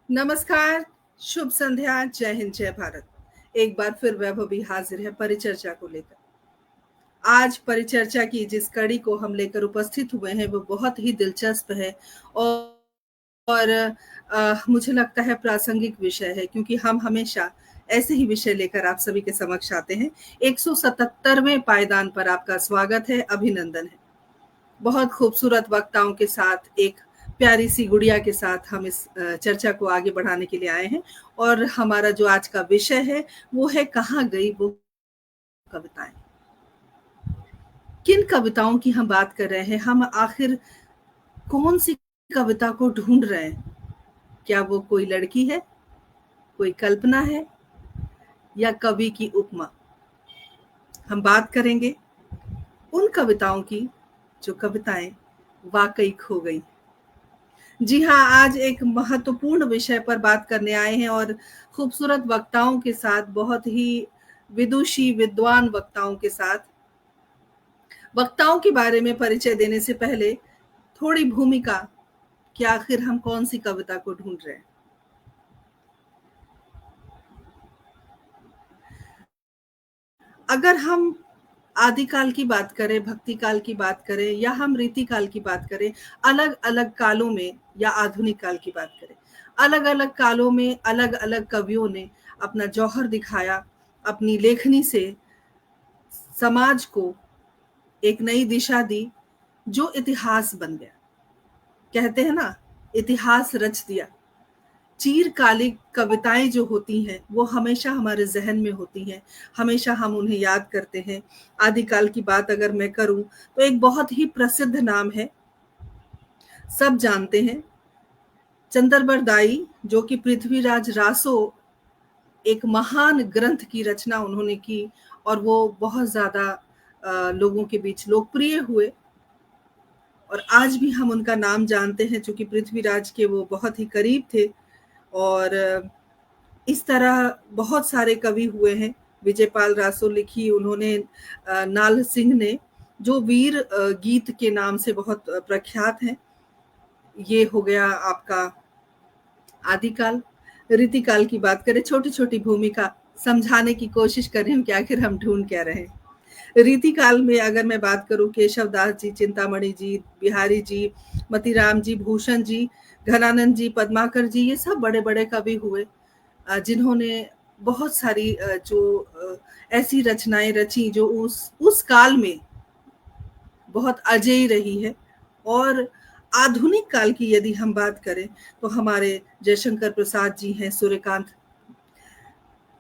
नमस्कार, शुभ संध्या, जय हिंद, जय भारत। एक बार फिर वैभव भी हाजिर है परिचर्चा को लेकर। आज परिचर्चा की जिस कड़ी को हम लेकर उपस्थित हुए हैं वो बहुत ही दिलचस्प है और मुझे लगता है प्रासंगिक विषय है क्योंकि हम हमेशा ऐसे ही विषय लेकर आप सभी के समक्ष आते हैं। 177वें पायदान पर आपका स्वागत है, अभिनंदन है। बहुत खूबसूरत वक्ताओं के साथ एक प्यारी सी गुड़िया के साथ हम इस चर्चा को आगे बढ़ाने के लिए आए हैं और हमारा जो आज का विषय है वो है कहाँ गई वो कविताएं। किन कविताओं की हम बात कर रहे हैं? हम आखिर कौन सी कविता को ढूंढ रहे हैं? क्या वो कोई लड़की है, कोई कल्पना है या कवि की उपमा? हम बात करेंगे उन कविताओं की जो कविताएं वाकई खो गई। जी हाँ, आज एक महत्वपूर्ण विषय पर बात करने आए हैं और खूबसूरत वक्ताओं के साथ, बहुत ही विदुषी विद्वान वक्ताओं के साथ। वक्ताओं के बारे में परिचय देने से पहले थोड़ी भूमिका कि आखिर हम कौन सी कविता को ढूंढ रहे हैं। अगर हम आदिकाल की बात करें, भक्ति काल की बात करें या हम रीति काल की बात करें, अलग अलग कालों में या आधुनिक काल की बात करें, अलग अलग कालों में अलग अलग कवियों ने अपना जौहर दिखाया, अपनी लेखनी से समाज को एक नई दिशा दी जो इतिहास बन गया। कहते हैं ना, इतिहास रच दिया। चीरकालिक कविताएं जो होती हैं वो हमेशा हमारे जहन में होती हैं, हमेशा हम उन्हें याद करते हैं। आदिकाल की बात अगर मैं करूं तो एक बहुत ही प्रसिद्ध नाम है, सब जानते हैं, चंद्रबर दाई, जो कि पृथ्वीराज रासो, एक महान ग्रंथ की रचना उन्होंने की और वो बहुत ज्यादा लोगों के बीच लोकप्रिय हुए और आज भी हम उनका नाम जानते हैं चूंकि पृथ्वीराज के वो बहुत ही करीब थे। और इस तरह बहुत सारे कवि हुए हैं। विजयपाल रासो लिखी उन्होंने, नाल सिंह ने, जो वीर गीत के नाम से बहुत प्रख्यात हैं। ये हो गया आपका आदिकाल। रीतिकाल की बात करें, छोटी छोटी भूमिका समझाने की कोशिश कर रही हूँ कि आखिर हम ढूंढ क्या रहे हैं। रीतिकाल में अगर मैं बात करूं, केशव दास जी, चिंतामणि जी, बिहारी जी, मतीराम जी, भूषण जी, घनानंद जी, पद्माकर जी, ये सब बड़े बड़े कवि हुए जिन्होंने बहुत सारी ऐसी रचनाएं रची जो उस काल में बहुत अजेय रही है। और आधुनिक काल की यदि हम बात करें तो हमारे जयशंकर प्रसाद जी हैं, सूर्यकांत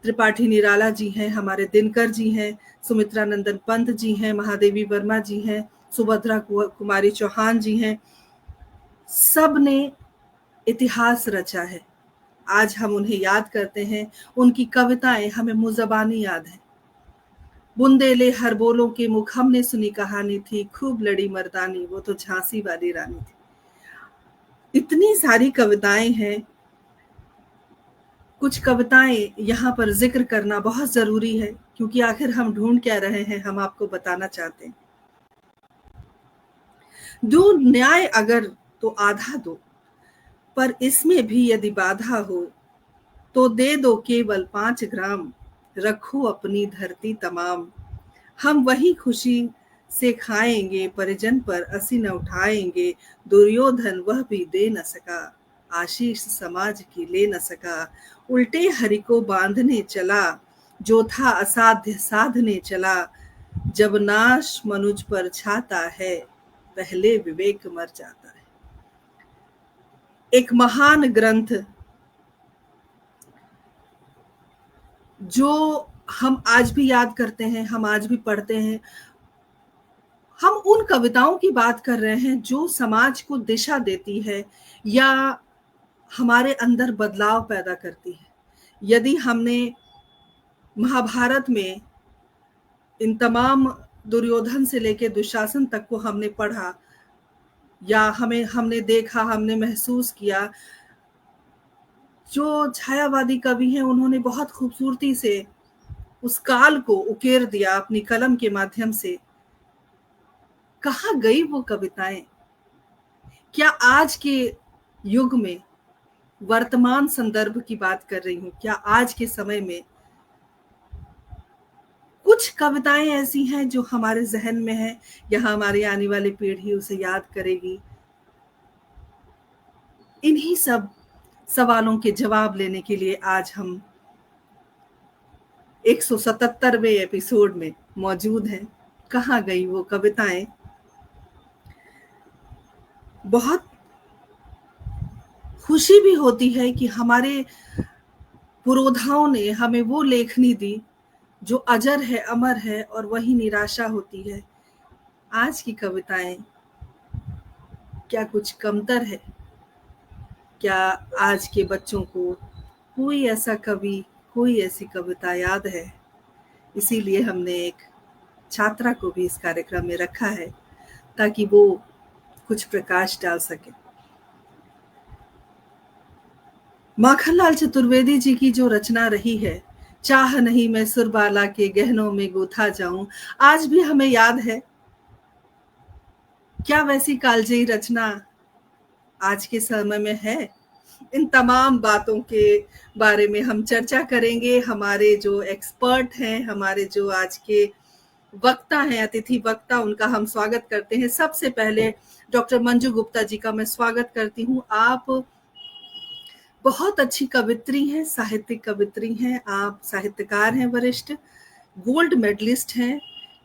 त्रिपाठी निराला जी हैं, हमारे दिनकर जी हैं, सुमित्रा नंदन पंत जी हैं, महादेवी वर्मा जी हैं, सुभद्रा कुमारी चौहान जी हैं। सब ने इतिहास रचा है। आज हम उन्हें याद करते हैं, उनकी कविताएं हमें मुज़बानी याद है। बुंदेले हर बोलों के मुख हमने सुनी कहानी थी, खूब लड़ी मर्दानी वो तो झांसी वाली रानी थी। इतनी सारी कविताएं हैं। कुछ कविताएं यहाँ पर जिक्र करना बहुत जरूरी है क्योंकि आखिर हम ढूंढ क्या रहे हैं, हम आपको बताना चाहते हैं। दो न्याय अगर तो आधा दो, पर इसमें भी यदि बाधा हो तो दे दो केवल 5 ग्राम, रखो अपनी धरती तमाम। हम वही खुशी से खाएंगे, परिजन पर असी न उठाएंगे। दुर्योधन वह भी दे न सका, आशीष समाज की ले न सका। उल्टे हरि को बांधने चला, जो था असाध्य साधने चला। जब नाश मनुज पर छाता है, पहले विवेक मर जाता है। एक महान ग्रंथ जो हम आज भी याद करते हैं, हम आज भी पढ़ते हैं। हम उन कविताओं की बात कर रहे हैं जो समाज को दिशा देती है या हमारे अंदर बदलाव पैदा करती है। यदि हमने महाभारत में इन तमाम, दुर्योधन से लेकर दुशासन तक को हमने पढ़ा या हमने देखा, हमने महसूस किया, जो छायावादी कवि हैं उन्होंने बहुत खूबसूरती से उस काल को उकेर दिया अपनी कलम के माध्यम से। कहाँ गई वो कविताएं? क्या आज के युग में वर्तमान संदर्भ की बात कर रही हूँ। क्या आज के समय में कुछ कविताएं ऐसी हैं जो हमारे जहन में है या हमारी आने वाली पीढ़ी उसे याद करेगी? इन्हीं सब सवालों के जवाब लेने के लिए आज हम 177वें एपिसोड में मौजूद हैं। कहाँ गई वो कविताएं? बहुत खुशी भी होती है कि हमारे पुरोधाओं ने हमें वो लेखनी दी जो अजर है, अमर है, और वही निराशा होती है। आज की कविताएं क्या कुछ कमतर है? क्या आज के बच्चों को कोई ऐसा कवि, कोई ऐसी कविता याद है? इसीलिए हमने एक छात्रा को भी इस कार्यक्रम में रखा है ताकि वो कुछ प्रकाश डाल सके। माखनलाल चतुर्वेदी जी की जो रचना रही है, चाह नहीं मैं सुरबाला के गहनों में गूथा जाऊं, आज भी हमें याद है। क्या वैसी कालजयी रचना आज के समय में है? इन तमाम बातों के बारे में हम चर्चा करेंगे। हमारे जो एक्सपर्ट हैं, हमारे जो आज के वक्ता हैं, अतिथि वक्ता, उनका हम स्वागत करते हैं। सबसे पहले डॉक्टर मंजू गुप्ता जी का मैं स्वागत करती हूँ। आप बहुत अच्छी कवित्री हैं, साहित्यिक कवित्री हैं, आप साहित्यकार हैं, वरिष्ठ गोल्ड मेडलिस्ट हैं।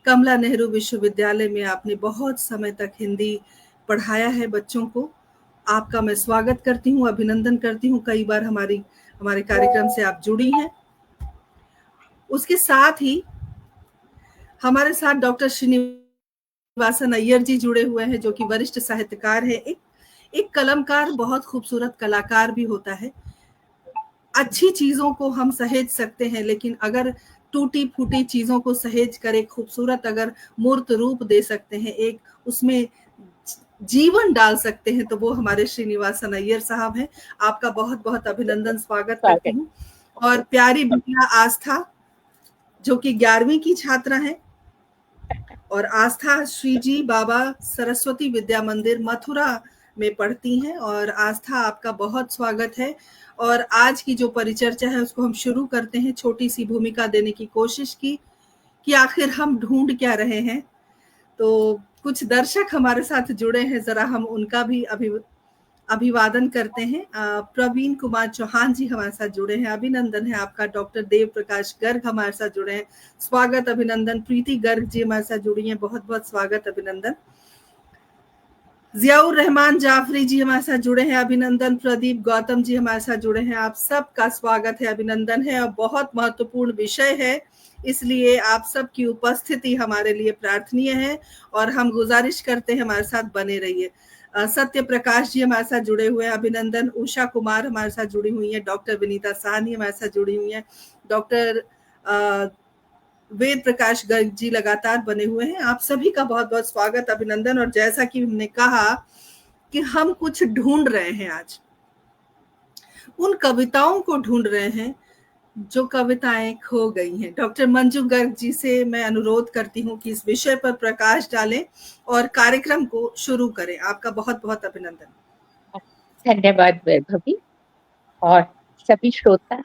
कमला नेहरू विश्वविद्यालय में आपने बहुत समय तक हिंदी पढ़ाया है बच्चों को। आपका मैं स्वागत करती हूँ, अभिनंदन करती हूँ। कई बार हमारे कार्यक्रम से आप जुड़ी हैं। उसके साथ ही हमारे साथ डॉक्टर श्रीनिवासन अय्यर जी जुड़े हुए हैं, जो कि वरिष्ठ साहित्यकार है। एक कलमकार बहुत खूबसूरत कलाकार भी होता है। अच्छी चीजों को हम सहेज सकते हैं, लेकिन अगर टूटी फूटी चीजों को सहेज कर एक खूबसूरत अगर मूर्त रूप दे सकते हैं, एक उसमें जीवन डाल सकते हैं, तो वो हमारे श्रीनिवासन अय्यर साहब हैं। आपका बहुत बहुत अभिनंदन, स्वागत करती हूँ। और प्यारी बिटिया आस्था, जो कि 11वीं की छात्रा है, और आस्था श्री जी बाबा सरस्वती विद्या मंदिर मथुरा में पढ़ती हैं। और आस्था, आपका बहुत स्वागत है। और आज की जो परिचर्चा है उसको हम शुरू करते हैं। छोटी सी भूमिका देने की कोशिश की कि आखिर हम ढूंढ क्या रहे हैं। तो कुछ दर्शक हमारे साथ जुड़े हैं, जरा हम उनका भी अभिवादन करते हैं। प्रवीण कुमार चौहान जी हमारे साथ जुड़े हैं, अभिनंदन है आपका। डॉक्टर देव प्रकाश गर्ग हमारे साथ जुड़े हैं, स्वागत अभिनंदन। प्रीति गर्ग जी हमारे साथ जुड़ी हैं, बहुत बहुत स्वागत अभिनंदन। जियाउर रहमान जाफरी जी हमारे साथ जुड़े हैं, अभिनंदन। प्रदीप गौतम जी हमारे साथ जुड़े हैं, आप सबका स्वागत है, अभिनंदन है। और बहुत महत्वपूर्ण विषय है, इसलिए आप सबकी उपस्थिति हमारे लिए प्रार्थनीय है और हम गुजारिश करते हैं हमारे साथ बने रहिए। सत्य प्रकाश जी हमारे साथ जुड़े हुए हैं, अभिनंदन। उषा कुमार हमारे साथ जुड़ी हुई है, डॉक्टर विनीता साहनी हमारे साथ जुड़ी हुई है, डॉक्टर वेद प्रकाश गर्ग जी लगातार बने हुए हैं। आप सभी का बहुत बहुत स्वागत, अभिनंदन। और जैसा कि हमने कहा कि हम कुछ ढूंढ रहे हैं, आज उन कविताओं को ढूंढ रहे हैं जो कविताएं खो गई हैं। डॉक्टर मंजू गर्ग जी से मैं अनुरोध करती हूँ कि इस विषय पर प्रकाश डालें और कार्यक्रम को शुरू करें। आपका बहुत बहुत अभिनंदन। धन्यवाद वैभवी, और सभी श्रोता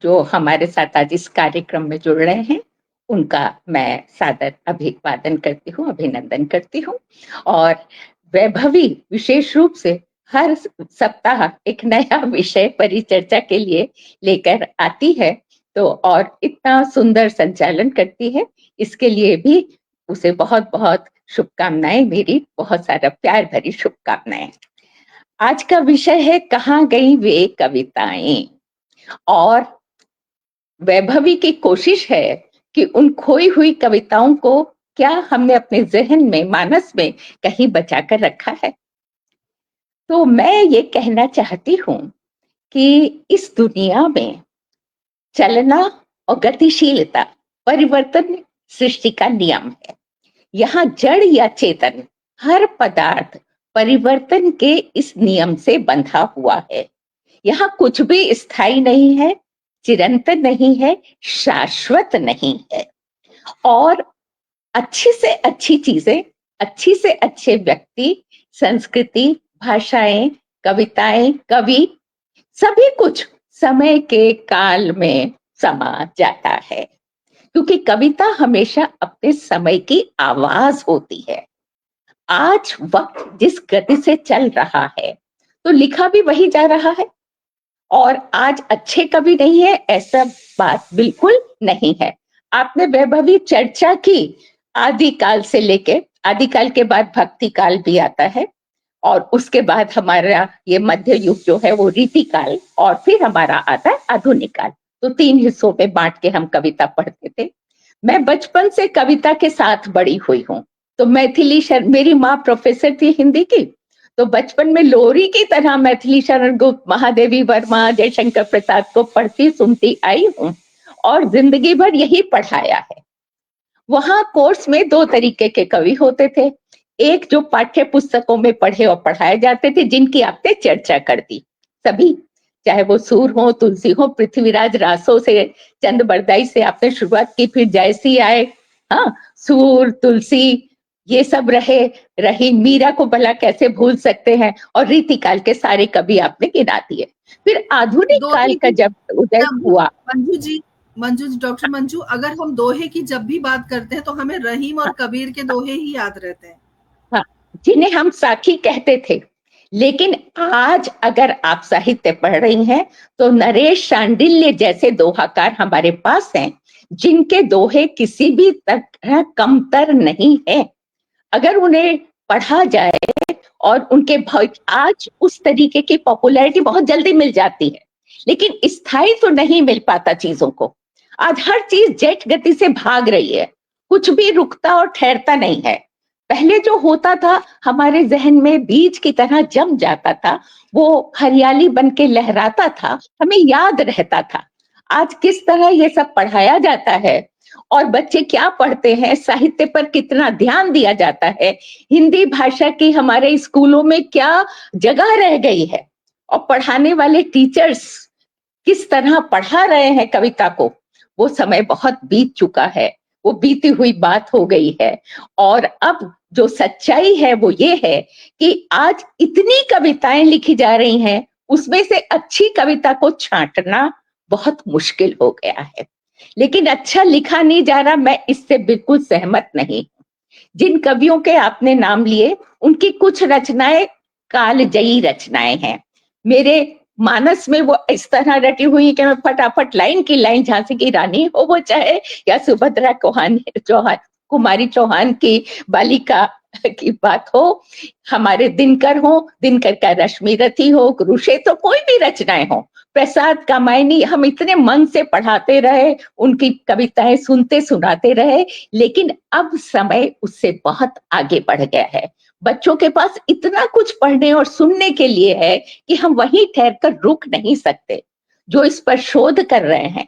जो हमारे साथ आज इस कार्यक्रम में जुड़ रहे हैं, उनका मैं सादर अभिवादन करती हूँ, अभिनंदन करती हूँ। और वैभवी विशेष रूप से हर सप्ताह एक नया विषय परिचर्चा के लिए लेकर आती है, तो और इतना सुंदर संचालन करती है, इसके लिए भी उसे बहुत बहुत शुभकामनाएं, मेरी बहुत सारा प्यार भरी शुभकामनाएं। आज का विषय है कहाँ गई वे कविताएं, और वैभवी की कोशिश है कि उन खोई हुई कविताओं को क्या हमने अपने जहन में, मानस में कहीं बचा कर रखा है। तो मैं ये कहना चाहती हूँ कि इस दुनिया में चलना और गतिशीलता, परिवर्तन सृष्टि का नियम है। यहाँ जड़ या चेतन हर पदार्थ परिवर्तन के इस नियम से बंधा हुआ है। यहाँ कुछ भी स्थायी नहीं है, चिरंतन नहीं है, शाश्वत नहीं है। और अच्छी से अच्छी चीजें, अच्छी से अच्छे व्यक्ति, संस्कृति, भाषाएं, कविताएं, कवि सभी कुछ समय के काल में समा जाता है, क्योंकि कविता हमेशा अपने समय की आवाज होती है। आज वक्त जिस गति से चल रहा है, तो लिखा भी वही जा रहा है। और आज अच्छे कवि नहीं है, ऐसा बात बिल्कुल नहीं है। आपने वैभवी चर्चा की आदिकाल से लेके, आदिकाल के बाद भक्ति काल भी आता है, और उसके बाद हमारा ये मध्य युग जो है वो रीति काल, और फिर हमारा आता है आधुनिक काल। तो 3 हिस्सों में बांट के हम कविता पढ़ते थे। मैं बचपन से कविता के साथ बड़ी हुई हूँ। तो मैथिली शरण, मेरी माँ प्रोफेसर थी हिंदी की, तो बचपन में लोरी की तरह मैथिली शरण गुप्त, महादेवी वर्मा, जयशंकर प्रसाद को पढ़ती सुनती आई हूँ, और जिंदगी भर यही पढ़ाया है। वहां कोर्स में 2 तरीके के कवि होते थे। एक जो पाठ्य पुस्तकों में पढ़े और पढ़ाए जाते थे, जिनकी आपने चर्चा कर दी, सभी, चाहे वो सूर हो, तुलसी हो, पृथ्वीराज रासो से, चंद बरदाई से आपने शुरुआत की, फिर जयसी आए, हाँ, सूर, तुलसी, ये सब रही मीरा को भला कैसे भूल सकते हैं, और रीतिकाल के सारे कवि आपने गिना दिए। फिर आधुनिक काल का जब उदय हुआ, मंजू जी, डॉक्टर मंजू, अगर हम दोहे की जब भी बात करते हैं तो हमें रहीम और कबीर के दोहे ही याद रहते हैं। हाँ, जिन्हें हम साखी कहते थे। लेकिन आज अगर आप साहित्य पढ़ रही हैं, तो नरेश शांडिल्य जैसे दोहाकार हमारे पास हैं, जिनके दोहे किसी भी तरह कमतर नहीं है। अगर उन्हें पढ़ा जाए, और उनके आज उस तरीके की पॉपुलैरिटी बहुत जल्दी मिल जाती है, लेकिन स्थायी तो नहीं मिल पाता चीजों को। आज हर चीज जेट गति से भाग रही है, कुछ भी रुकता और ठहरता नहीं है। पहले जो होता था, हमारे जहन में बीज की तरह जम जाता था, वो हरियाली बन के लहराता था, हमें याद रहता था। आज किस तरह ये सब पढ़ाया जाता है, और बच्चे क्या पढ़ते हैं, साहित्य पर कितना ध्यान दिया जाता है, हिंदी भाषा की हमारे स्कूलों में क्या जगह रह गई है, और पढ़ाने वाले टीचर्स किस तरह पढ़ा रहे हैं कविता को, वो समय बहुत बीत चुका है, वो बीती हुई बात हो गई है। और अब जो सच्चाई है वो ये है कि आज इतनी कविताएं लिखी जा रही हैं, उसमें से अच्छी कविता को छांटना बहुत मुश्किल हो गया है। लेकिन अच्छा लिखा नहीं जा रहा, मैं इससे बिल्कुल सहमत नहीं। जिन कवियों के आपने नाम लिए, उनकी कुछ रचनाएं कालजयी रचनाएं हैं। मेरे मानस में वो इस तरह रटी हुई कि मैं फटाफट लाइन की लाइन, झांसी की रानी हो वो चाहे, या सुभद्रा चौहान, कुमारी चौहान की बालिका की बात हो, हमारे दिनकर हो, दिनकर का रश्मि रथी हो, कुरुक्षेत्र, तो कोई भी रचनाएं हो, प्रसाद कामायनी, हम इतने मन से पढ़ाते रहे, उनकी कविताएं सुनते सुनाते रहे। लेकिन अब समय उससे बहुत आगे बढ़ गया है। बच्चों के पास इतना कुछ पढ़ने और सुनने के लिए है कि हम वहीं ठहर कर रुक नहीं सकते। जो इस पर शोध कर रहे हैं,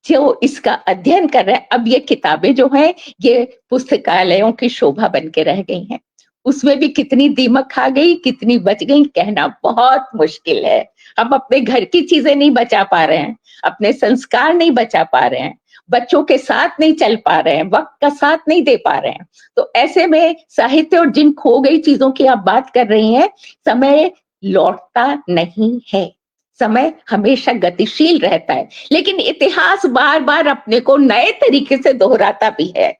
जो इसका अध्ययन कर रहे हैं, अब ये किताबें जो हैं, ये पुस्तकालयों की शोभा बन के रह गई हैं। उसमें भी कितनी दीमक खा गई, कितनी बच गई, कहना बहुत मुश्किल है। हम अपने घर की चीजें नहीं बचा पा रहे हैं, अपने संस्कार नहीं बचा पा रहे हैं, बच्चों के साथ नहीं चल पा रहे हैं, वक्त का साथ नहीं दे पा रहे हैं। तो ऐसे में साहित्य और जिन खो गई चीजों की आप बात कर रही हैं, समय लौटता नहीं है, समय हमेशा गतिशील रहता है, लेकिन इतिहास बार बार अपने को नए तरीके से दोहराता भी है।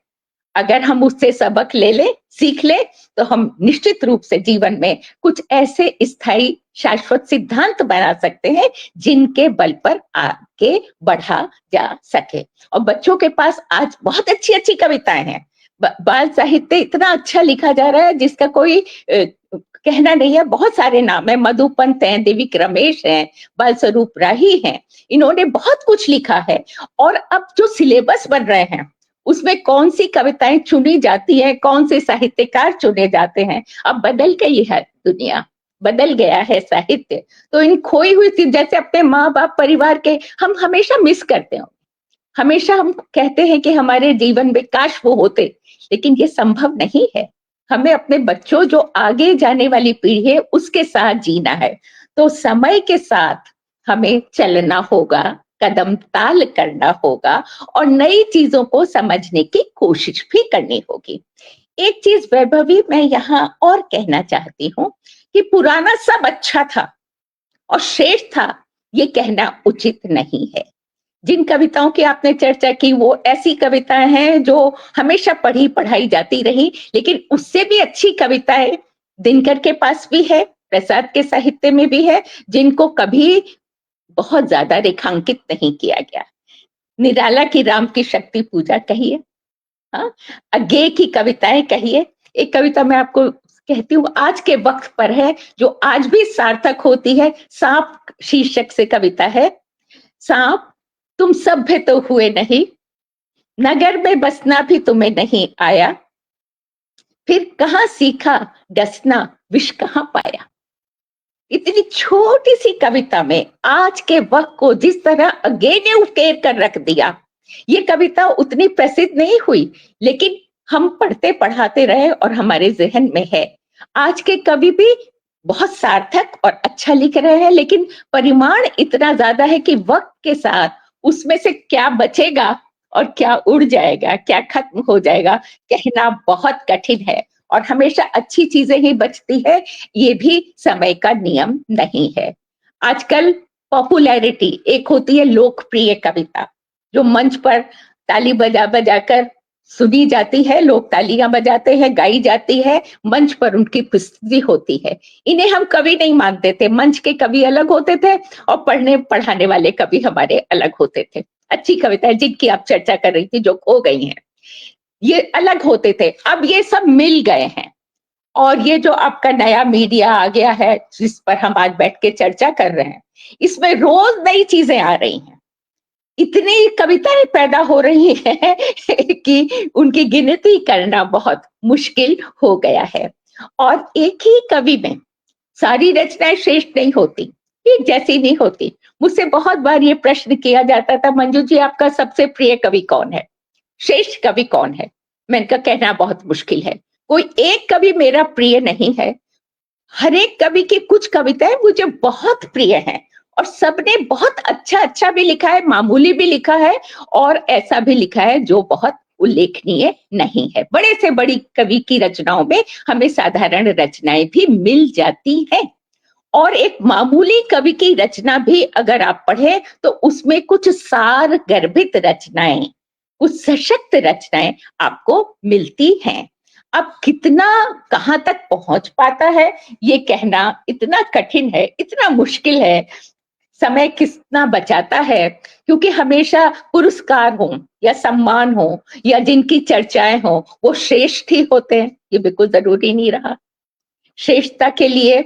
अगर हम उससे सबक ले ले, सीख ले, तो हम निश्चित रूप से जीवन में कुछ ऐसे स्थायी शाश्वत सिद्धांत बना सकते हैं, जिनके बल पर आगे बढ़ा जा सके। और बच्चों के पास आज बहुत अच्छी अच्छी कविताएं हैं। बाल साहित्य इतना अच्छा लिखा जा रहा है, जिसका कोई कहना नहीं है। बहुत सारे नाम है, मधुपंत हैं, देविक रमेश हैं, बाल स्वरूप राही हैं, इन्होंने बहुत कुछ लिखा है। और अब जो सिलेबस बन रहे हैं, उसमें कौन सी कविताएं चुनी जाती हैं, कौन से साहित्यकार चुने जाते हैं, अब बदल गई है दुनिया, बदल गया है साहित्य। तो इन खोई हुई चीज, जैसे अपने माँ बाप परिवार के हम हमेशा मिस करते हैं, हमेशा हम कहते हैं कि हमारे जीवन में काश वो होते, लेकिन ये संभव नहीं है। हमें अपने बच्चों, जो आगे जाने वाली पीढ़ी है, उसके साथ जीना है। तो समय के साथ हमें चलना होगा, कदम ताल करना होगा, और नई चीजों को समझने की कोशिश भी करनी होगी। एक चीज वैभवी मैं यहाँ और कहना चाहती हूँ कि पुराना सब अच्छा था और श्रेष्ठ था, ये कहना उचित नहीं है। जिन कविताओं की आपने चर्चा की वो ऐसी कविताएं हैं जो हमेशा पढ़ी पढ़ाई जाती रही, लेकिन उससे भी अच्छी कविताएं दिनकर के पास भी है, प्रसाद के साहित्य में भी है, जिनको कभी बहुत ज्यादा रेखांकित नहीं किया गया। निराला की राम की शक्ति पूजा कहिए, हाँ, अज्ञे की कविताएं कहिए। एक कविता मैं आपको कहती हूँ, आज के वक्त पर है, जो आज भी सार्थक होती है। सांप शीर्षक से कविता है। सांप, तुम सभ्य तो हुए नहीं, नगर में बसना भी तुम्हें नहीं आया, फिर कहाँ सीखा डसना, विष कहाँ पाया। इतनी छोटी सी कविता में आज के वक्त को जिस तरह अगे ने उकेर कर रख दिया। ये कविता उतनी प्रसिद्ध नहीं हुई, लेकिन हम पढ़ते पढ़ाते रहे और हमारे जहन में है। आज के कवि भी बहुत सार्थक और अच्छा लिख रहे हैं, लेकिन परिमाण इतना ज्यादा है कि वक्त के साथ उसमें से क्या बचेगा और क्या उड़ जाएगा, क्या खत्म हो जाएगा, कहना बहुत कठिन है। और हमेशा अच्छी चीजें ही बचती है, ये भी समय का नियम नहीं है। आजकल पॉपुलैरिटी एक होती है लोकप्रिय कविता, जो मंच पर ताली बजा बजाकर सुनी जाती है, लोग तालियां बजाते हैं, गाई जाती है, मंच पर उनकी प्रस्तुति होती है। इन्हें हम कवि नहीं मानते थे। मंच के कवि अलग होते थे और पढ़ने पढ़ाने वाले कवि हमारे अलग होते थे। अच्छी कविताएं जिनकी आप चर्चा कर रही थी, जो खो गई हैं, ये अलग होते थे। अब ये सब मिल गए हैं, और ये जो आपका नया मीडिया आ गया है, जिस पर हम आज बैठ के चर्चा कर रहे हैं, इसमें रोज नई चीजें आ रही हैं। इतनी कविताएं पैदा हो रही हैं कि उनकी गिनती करना बहुत मुश्किल हो गया है। और एक ही कवि में सारी रचनाएं श्रेष्ठ नहीं होती, एक जैसी नहीं होती। मुझसे बहुत बार ये प्रश्न किया जाता था, मंजू जी आपका सबसे प्रिय कवि कौन है, श्रेष्ठ कवि कौन है। मैंने कहा कहना बहुत मुश्किल है, कोई एक कवि मेरा प्रिय नहीं है। हर एक कवि की कुछ कविताएं मुझे बहुत प्रिय हैं, और सबने बहुत अच्छा अच्छा भी लिखा है, मामूली भी लिखा है, और ऐसा भी लिखा है जो बहुत उल्लेखनीय नहीं है। बड़े से बड़ी कवि की रचनाओं में हमें साधारण रचनाएं भी मिल जाती हैं, और एक मामूली कवि की रचना भी अगर आप पढ़ें तो उसमें कुछ सार गर्भित रचनाएं, कुछ सशक्त रचनाएं आपको मिलती हैं। अब कितना कहां तक पहुंच पाता है ये कहना इतना कठिन है, इतना मुश्किल है। समय कितना बचाता है, क्योंकि हमेशा पुरस्कार हो या सम्मान हो या जिनकी चर्चाएं हो वो श्रेष्ठ ही होते हैं, ये बिल्कुल जरूरी नहीं रहा। श्रेष्ठता के लिए,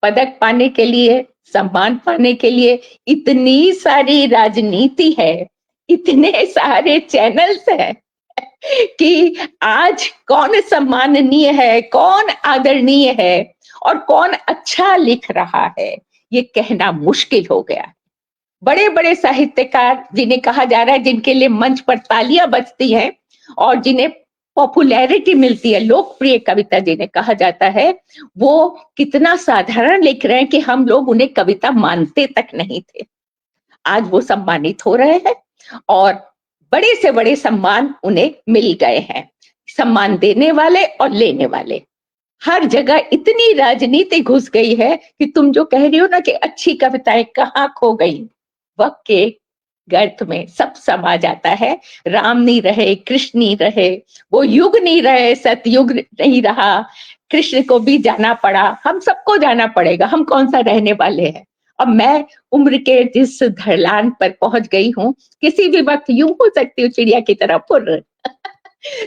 पदक पाने के लिए, सम्मान पाने के लिए इतनी सारी राजनीति है, इतने सारे चैनल्स हैं कि आज कौन सम्माननीय है, कौन आदरणीय है और कौन अच्छा लिख रहा है, ये कहना मुश्किल हो गया। बड़े बड़े साहित्यकार जिन्हें कहा जा रहा है, जिनके लिए मंच पर तालियां बजती हैं और जिन्हें पॉपुलैरिटी मिलती है, लोकप्रिय कविता जिन्हें कहा जाता है, वो कितना साधारण लिख रहे हैं कि हम लोग उन्हें कविता मानते तक नहीं थे। आज वो सम्मानित हो रहे हैं और बड़े से बड़े सम्मान उन्हें मिल गए हैं। सम्मान देने वाले और लेने वाले, हर जगह इतनी राजनीति घुस गई है कि तुम जो कह रही हो ना कि अच्छी कविताएं कहाँ खो गई, वक्त के गर्त में सब समा जाता है। राम नहीं रहे, कृष्ण नहीं रहे, वो युग नहीं रहे, सतयुग नहीं रहा, कृष्ण को भी जाना पड़ा, हम सबको जाना पड़ेगा, हम कौन सा रहने वाले हैं। अब मैं उम्र के जिस ढलान पर पहुंच गई हूँ, किसी भी वक्त यूं हो सकती हूँ चिड़िया की तरह फुर्र।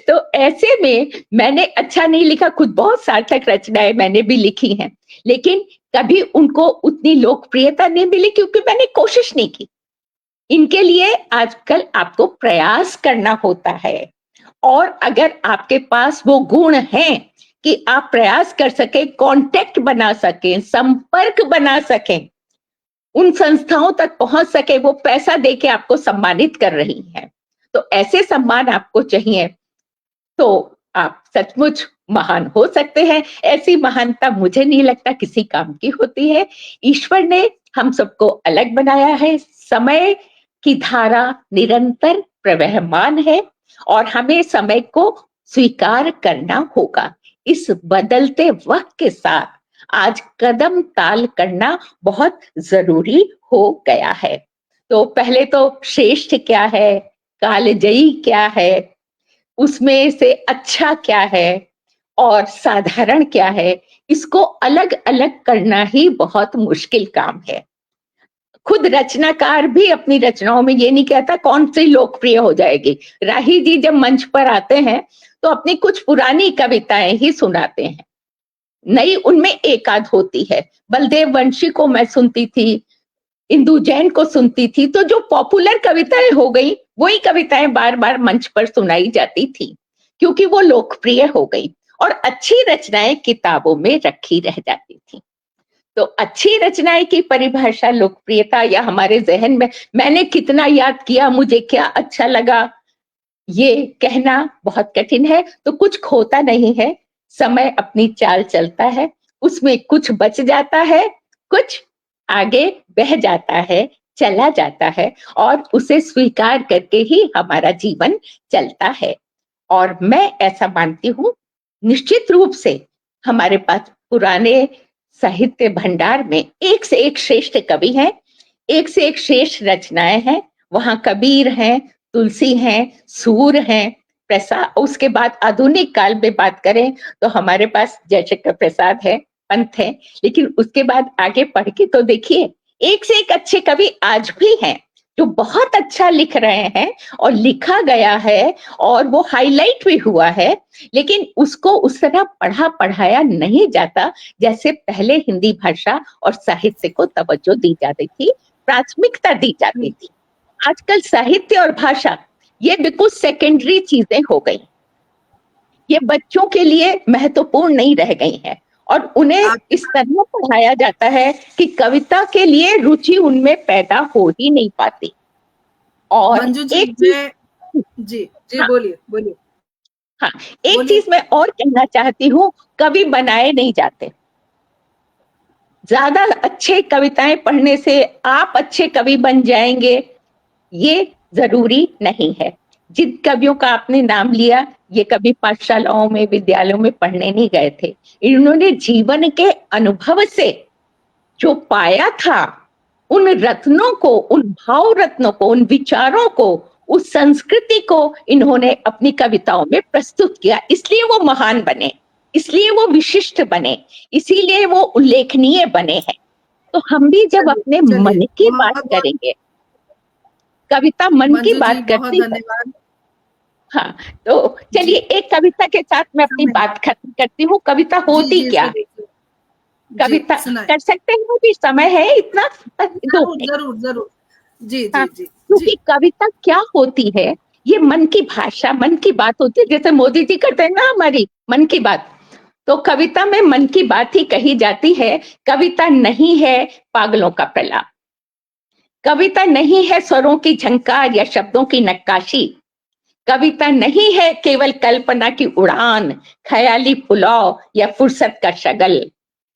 तो ऐसे में मैंने अच्छा नहीं लिखा, खुद बहुत सार्थक रचनाएं मैंने भी लिखी हैं, लेकिन कभी उनको उतनी लोकप्रियता नहीं मिली क्योंकि मैंने कोशिश नहीं की। इनके लिए आजकल आपको प्रयास करना होता है, और अगर आपके पास वो गुण हैं कि आप प्रयास कर सके, कांटेक्ट बना सके, संपर्क बना सके, उन संस्थाओं तक पहुंच सके, वो पैसा देके आपको सम्मानित कर रही हैं, तो ऐसे सम्मान आपको चाहिए, तो आप सचमुच महान हो सकते हैं। ऐसी महानता मुझे नहीं लगता किसी काम की होती है। ईश्वर ने हम सबको अलग बनाया है, समय की धारा निरंतर प्रवहमान है और हमें समय को स्वीकार करना होगा। इस बदलते वक्त के साथ आज कदम ताल करना बहुत जरूरी हो गया है। तो पहले तो श्रेष्ठ क्या है, कालजयी क्या है, उसमें से अच्छा क्या है और साधारण क्या है, इसको अलग अलग करना ही बहुत मुश्किल काम है। खुद रचनाकार भी अपनी रचनाओं में ये नहीं कहता कौन सी लोकप्रिय हो जाएगी। राही जी जब मंच पर आते हैं तो अपनी कुछ पुरानी कविताएं ही सुनाते हैं, नई उनमें एक आध होती है। बलदेव वंशी को मैं सुनती थी, इंदु जैन को सुनती थी, तो जो पॉपुलर कविताएं हो गई वही कविताएं बार बार मंच पर सुनाई जाती थी, क्योंकि वो लोकप्रिय हो गई। और अच्छी रचनाएं किताबों में रखी रह जाती थी। तो अच्छी रचनाएं की परिभाषा लोकप्रियता या हमारे जहन में मैंने कितना याद किया, मुझे क्या अच्छा लगा, ये कहना बहुत कठिन है। तो कुछ खोता नहीं है, समय अपनी चाल चलता है, उसमें कुछ बच जाता है, कुछ आगे बह जाता है, चला जाता है, और उसे स्वीकार करके ही हमारा जीवन चलता है। और मैं ऐसा मानती हूं, निश्चित रूप से हमारे पास पुराने साहित्य भंडार में एक से एक श्रेष्ठ कवि हैं, एक से एक श्रेष्ठ रचनाएं हैं। वहां कबीर हैं, तुलसी हैं, सूर हैं, प्रसाद। उसके बाद आधुनिक काल में बात करें तो हमारे पास जयशंकर प्रसाद है, पंत है। लेकिन उसके बाद आगे पढ़ के तो देखिए, एक से एक अच्छे कवि आज भी हैं जो बहुत अच्छा लिख रहे हैं, और लिखा गया है और वो हाईलाइट भी हुआ है, लेकिन उसको उस तरह पढ़ा पढ़ाया नहीं जाता जैसे पहले हिंदी भाषा और साहित्य को तवज्जो दी जाती थी, प्राथमिकता दी जाती थी। आजकल साहित्य और भाषा ये बिल्कुल सेकेंडरी चीजें हो गई, ये बच्चों के लिए महत्वपूर्ण नहीं रह गई हैं, और उन्हें इस तरह पढ़ाया जाता है कि कविता के लिए रुचि उनमें पैदा हो ही नहीं पाती। और मंजू जी, एक चीज, जी जी, हाँ, बोलिए बोलिए। हाँ, एक चीज मैं और कहना चाहती हूँ, कवि बनाए नहीं जाते। ज्यादा अच्छे कविताएं पढ़ने से आप अच्छे कवि बन जाएंगे, ये जरूरी नहीं है। जिन कवियों का आपने नाम लिया, ये कभी पाठशालाओं में, विद्यालयों में पढ़ने नहीं गए थे। इन्होंने जीवन के अनुभव से जो पाया था, उन रत्नों को, उन भाव रत्नों को, उन विचारों को, उस संस्कृति को इन्होंने अपनी कविताओं में प्रस्तुत किया। इसलिए वो महान बने, इसलिए वो विशिष्ट बने, इसीलिए वो उल्लेखनीय बने हैं। तो हम भी जब अपने मन की बात करेंगे, कविता मन की बात करती है। धन्यवाद। हाँ, तो चलिए एक कविता के साथ मैं अपनी बात खत्म करती हूँ। कविता होती क्या है? कविता कर सकते हैं, भी समय है इतना? जरूर जरूर, जी जी जी। क्योंकि कविता क्या होती है, ये मन की भाषा, मन की बात होती है। जैसे मोदी जी करते हैं ना हमारी मन की बात, तो कविता में मन की बात ही कही जाती है। कविता नहीं है पागलों का प्रलाप, कविता नहीं है स्वरों की झंकार या शब्दों की नक्काशी, कविता नहीं है केवल कल्पना की उड़ान, ख्याली पुलाव या फुर्सत का शगल।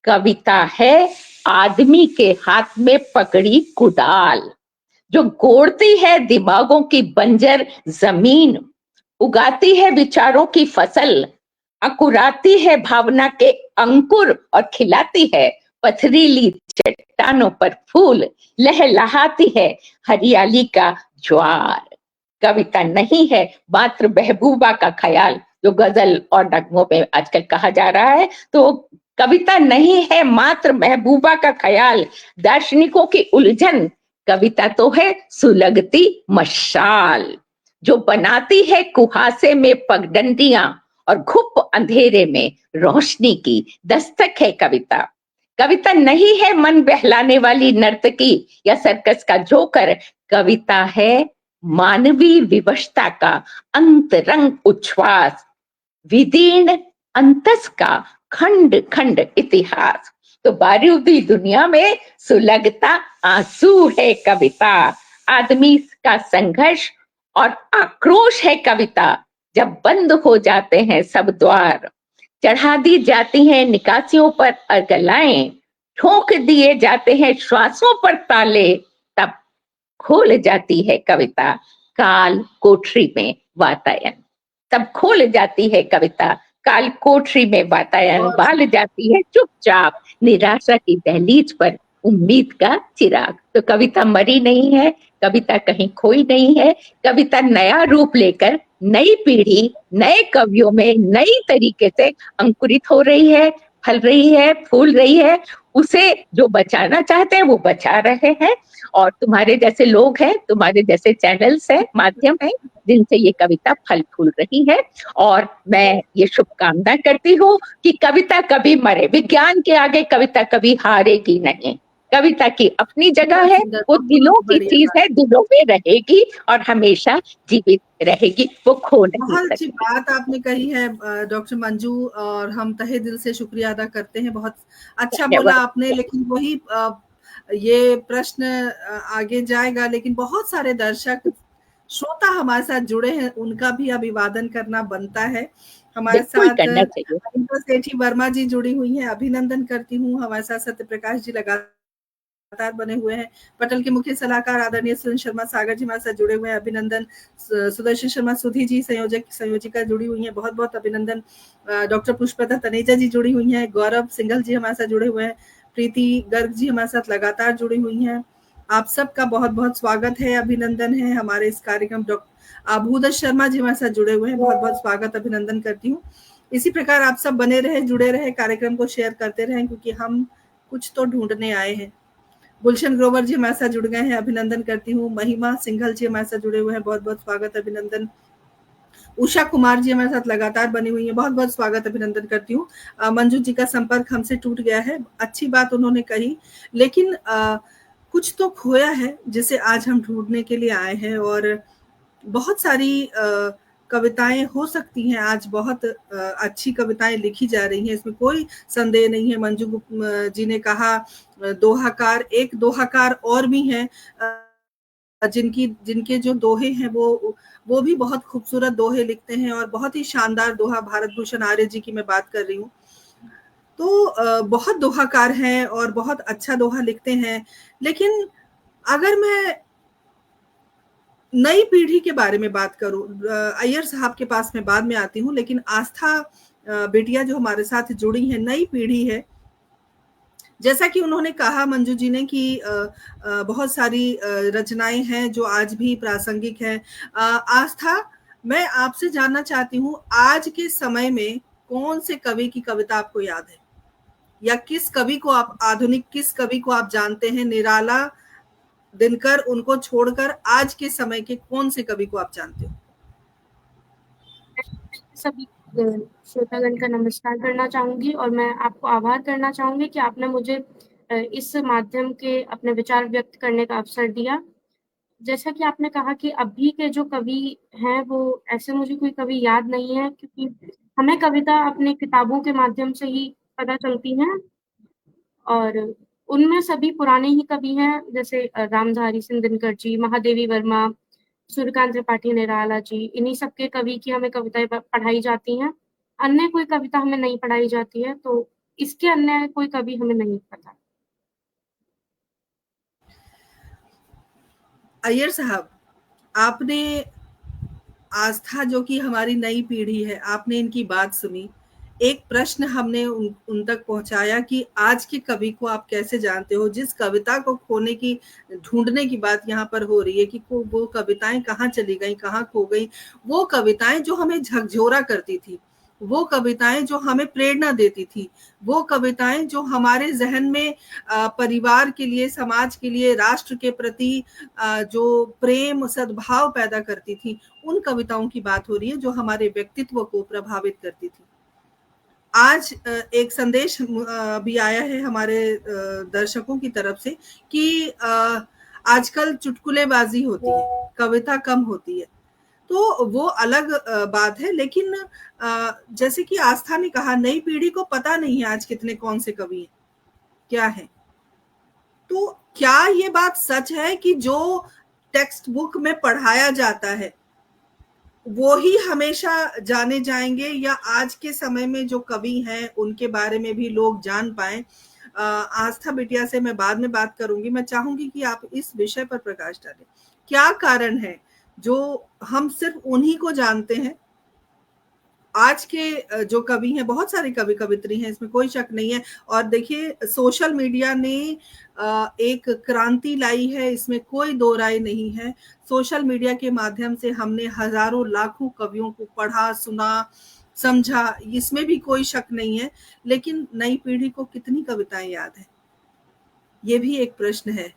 कविता है आदमी के हाथ में पकड़ी कुदाल, जो गोड़ती है दिमागों की बंजर जमीन, उगाती है विचारों की फसल, अंकुराती है भावना के अंकुर और खिलाती है पथरीली चट्टानों पर फूल, लहलहाती है हरियाली का ज्वार। कविता नहीं है मात्र महबूबा का ख्याल, जो गजल और नगमों में आजकल कहा जा रहा है। तो कविता नहीं है मात्र महबूबा का ख्याल, दार्शनिकों की उलझन। कविता तो है सुलगती मशाल, जो बनाती है कुहासे में पगडंडियां और घुप अंधेरे में रोशनी की दस्तक है कविता। कविता नहीं है मन बहलाने वाली नर्तकी या सर्कस का जोकर, कविता है मानवीय विवशता का अंतरंग उच्छ्वास, विदीर्ण अंतस का खंड खंड इतिहास। तो बारूदी दुनिया में सुलगता आंसू है कविता, आदमी का संघर्ष और आक्रोश है कविता। जब बंद हो जाते हैं सब द्वार, चढ़ा दी जाती हैं निकासियों पर अर्गलाएं, ठोक दिए जाते हैं श्वासों पर ताले, तब खोल जाती है कविता काल कोठरी में वातायन। तब खोल जाती है कविता काल कोठरी में वातायन और बाल जाती है चुपचाप, निराशा की दहलीज पर उम्मीद का चिराग। तो कविता मरी नहीं है, कविता कहीं खोई नहीं है, कविता नया रूप लेकर नई पीढ़ी, नए कवियों में नई तरीके से अंकुरित हो रही है, फल रही है, फूल रही है। उसे जो बचाना चाहते हैं वो बचा रहे हैं, और तुम्हारे जैसे लोग हैं, तुम्हारे जैसे चैनल्स हैं, माध्यम है, जिनसे ये कविता फल फूल रही है। और मैं ये शुभकामना करती हूँ कि कविता कभी मरे, विज्ञान के आगे कविता कभी हारेगी नहीं। कविता की अपनी जगह बहुत है, सुंदर, वो बहुत दिलों की बढ़िया चीज बात। है, दिलों में रहेगी और हमेशा जीवित रहेगी, वो खो नहीं बहुत अच्छी सकती। बात आपने कही है डॉक्टर मंजू, और हम तहे दिल से शुक्रिया अदा करते हैं। बहुत अच्छा बोला धन्यवाद। आपने, लेकिन वही ये प्रश्न आगे जाएगा, लेकिन बहुत सारे दर्शक श्रोता हमारे साथ जुड़े हैं, उनका भी अभिवादन करना बनता है। हमारे बिल्कुल साथ करना चाहिए। अनीता सेठी वर्मा जी जुड़ी हुई हैं, अभिनंदन करती हूँ। हमारे साथ सत्य प्रकाश जी लगातार बने हुए हैं। पटल के मुख्य सलाहकार आदरणीय सुरेंद्र शर्मा सागर जी हमारे साथ जुड़े हुए हैं, अभिनंदन। सुदर्शन शर्मा सुधी जी संयोजिका जुड़ी हुई हैं, बहुत बहुत अभिनंदन। डॉक्टर पुष्पलता तनेजा जी जुड़ी हुई हैं, गौरव सिंघल जी हमारे साथ जुड़े हुए हैं, प्रीति गर्ग जी हमारे साथ लगातार जुड़ी हुई हैं। आप सबका बहुत बहुत स्वागत है, अभिनंदन है हमारे इस कार्यक्रम। डॉक्टर आभूदर शर्मा जी हमारे साथ जुड़े हुए हैं, बहुत बहुत स्वागत, अभिनंदन करती हूँ। इसी प्रकार आप सब बने रहे, जुड़े रहे, कार्यक्रम को शेयर करते रहें, क्योंकि हम कुछ तो ढूंढने आए हैं। गुलशन ग्रोवर जी हमारे साथ जुड़ गए हैं, अभिनंदन करती हूँ। महिमा सिंघल जी हमारे साथ जुड़े हुए हैं, बहुत बहुत स्वागत, अभिनंदन। उषा कुमार जी हमारे साथ लगातार बनी हुई है, बहुत बहुत स्वागत, अभिनंदन करती हूँ। मंजू जी का संपर्क हमसे टूट गया है, अच्छी बात उन्होंने कही, लेकिन कुछ तो खोया है जिसे आज हम ढूंढने के लिए आए हैं। और बहुत सारी कविताएं हो सकती हैं, आज बहुत अच्छी कविताएं लिखी जा रही हैं, इसमें कोई संदेह नहीं है। मंजू जी ने कहा दोहाकार, एक दोहाकार और भी हैं जिनके जो दोहे हैं वो भी बहुत खूबसूरत दोहे लिखते हैं, और बहुत ही शानदार दोहा, भारत भूषण आर्य जी की मैं बात कर रही हूँ। तो बहुत दोहाकार हैं और बहुत अच्छा दोहा लिखते हैं। लेकिन अगर मैं नई पीढ़ी के बारे में बात करूं, अय्यर साहब के पास मैं बाद में आती हूँ, लेकिन आस्था बेटिया जो हमारे साथ जुड़ी है, नई पीढ़ी है। जैसा कि उन्होंने कहा मंजू जी ने कि बहुत सारी रचनाएं हैं जो आज भी प्रासंगिक हैं। आस्था, मैं आपसे जानना चाहती हूँ, आज के समय में कौन से कवि की कविता आपको याद है, या किस कवि को आप, आधुनिक किस कवि को आप जानते हैं? निराला, दिनकर, उनको छोड़कर आज के समय के कौन से कवि को आप जानते हो? सभी श्रोतागण का नमस्कार करना चाहूंगी, और मैं आपको आभार करना चाहूंगी कि आपने मुझे इस माध्यम के अपने विचार व्यक्त करने का अवसर दिया। जैसा कि आपने कहा कि अभी के जो कवि हैं वो ऐसे मुझे कोई कवि याद नहीं है, क्योंकि हमें कविता अपनी किताबों के माध्यम से ही पता चलती है, और उनमें सभी पुराने ही कवि हैं, जैसे रामधारी सिंह दिनकर जी, महादेवी वर्मा, सूर्यकांत त्रिपाठी निराला जी, इन्हीं सबके कवि की हमें कविताएं पढ़ाई जाती हैं। अन्य कोई कविता हमें नहीं पढ़ाई जाती है, तो इसके अन्य कोई कवि हमें नहीं पता। अय्यर साहब, आपने आस्था, जो कि हमारी नई पीढ़ी है, आपने इनकी बात सुनी, एक प्रश्न हमने उन तक पहुंचाया कि आज के कवि को आप कैसे जानते हो? जिस कविता को खोने की, ढूंढने की बात यहाँ पर हो रही है कि वो कविताएं कहाँ चली गई, कहाँ खो गई। वो कविताएं जो हमें झकझोरा करती थी, वो कविताएं जो हमें प्रेरणा देती थी, वो कविताएं जो हमारे जहन में परिवार के लिए, समाज के लिए, राष्ट्र के प्रति जो प्रेम, सद्भाव पैदा करती थी, उन कविताओं की बात हो रही है जो हमारे व्यक्तित्व को प्रभावित करती थी। आज एक संदेश भी आया है हमारे दर्शकों की तरफ से कि आजकल चुटकुलेबाजी होती है, कविता कम होती है, तो वो अलग बात है। लेकिन जैसे कि आस्था ने कहा, नई पीढ़ी को पता नहीं है आज कितने कौन से कवि हैं, क्या है। तो क्या ये बात सच है कि जो टेक्स्ट बुक में पढ़ाया जाता है वो ही हमेशा जाने जाएंगे, या आज के समय में जो कवि हैं उनके बारे में भी लोग जान पाएं? आस्था बिटिया से मैं बाद में बात करूंगी, मैं चाहूंगी कि आप इस विषय पर प्रकाश डालें। क्या कारण है जो हम सिर्फ उन्हीं को जानते हैं, आज के जो कवि हैं, बहुत सारे कवि कवित्री हैं, इसमें कोई शक नहीं है। और देखिए सोशल मीडिया ने एक क्रांति लाई है, इसमें कोई दो राय नहीं है। सोशल मीडिया के माध्यम से हमने हजारों लाखों कवियों को पढ़ा, सुना, समझा, इसमें भी कोई शक नहीं है। लेकिन नई पीढ़ी को कितनी कविताएं याद है, ये भी एक प्रश्न है।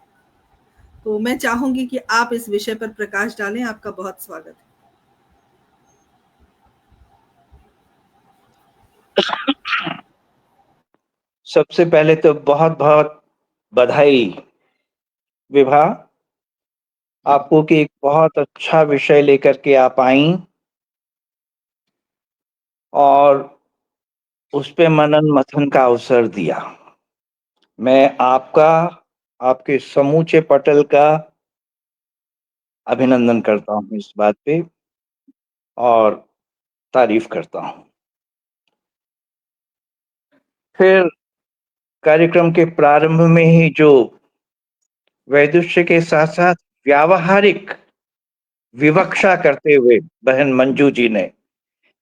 तो मैं चाहूंगी कि आप इस विषय पर प्रकाश डालें। आपका बहुत स्वागत है। सबसे पहले तो बहुत बहुत बधाई विभा आपको कि एक बहुत अच्छा विषय लेकर के आप आई और उस पे मनन मथन का अवसर दिया। मैं आपका, आपके समूचे पटल का अभिनंदन करता हूँ इस बात पे और तारीफ करता हूँ। फिर कार्यक्रम के प्रारंभ में ही जो वैदुष्य के साथ साथ व्यावहारिक विवक्षा करते हुए बहन मंजू जी ने,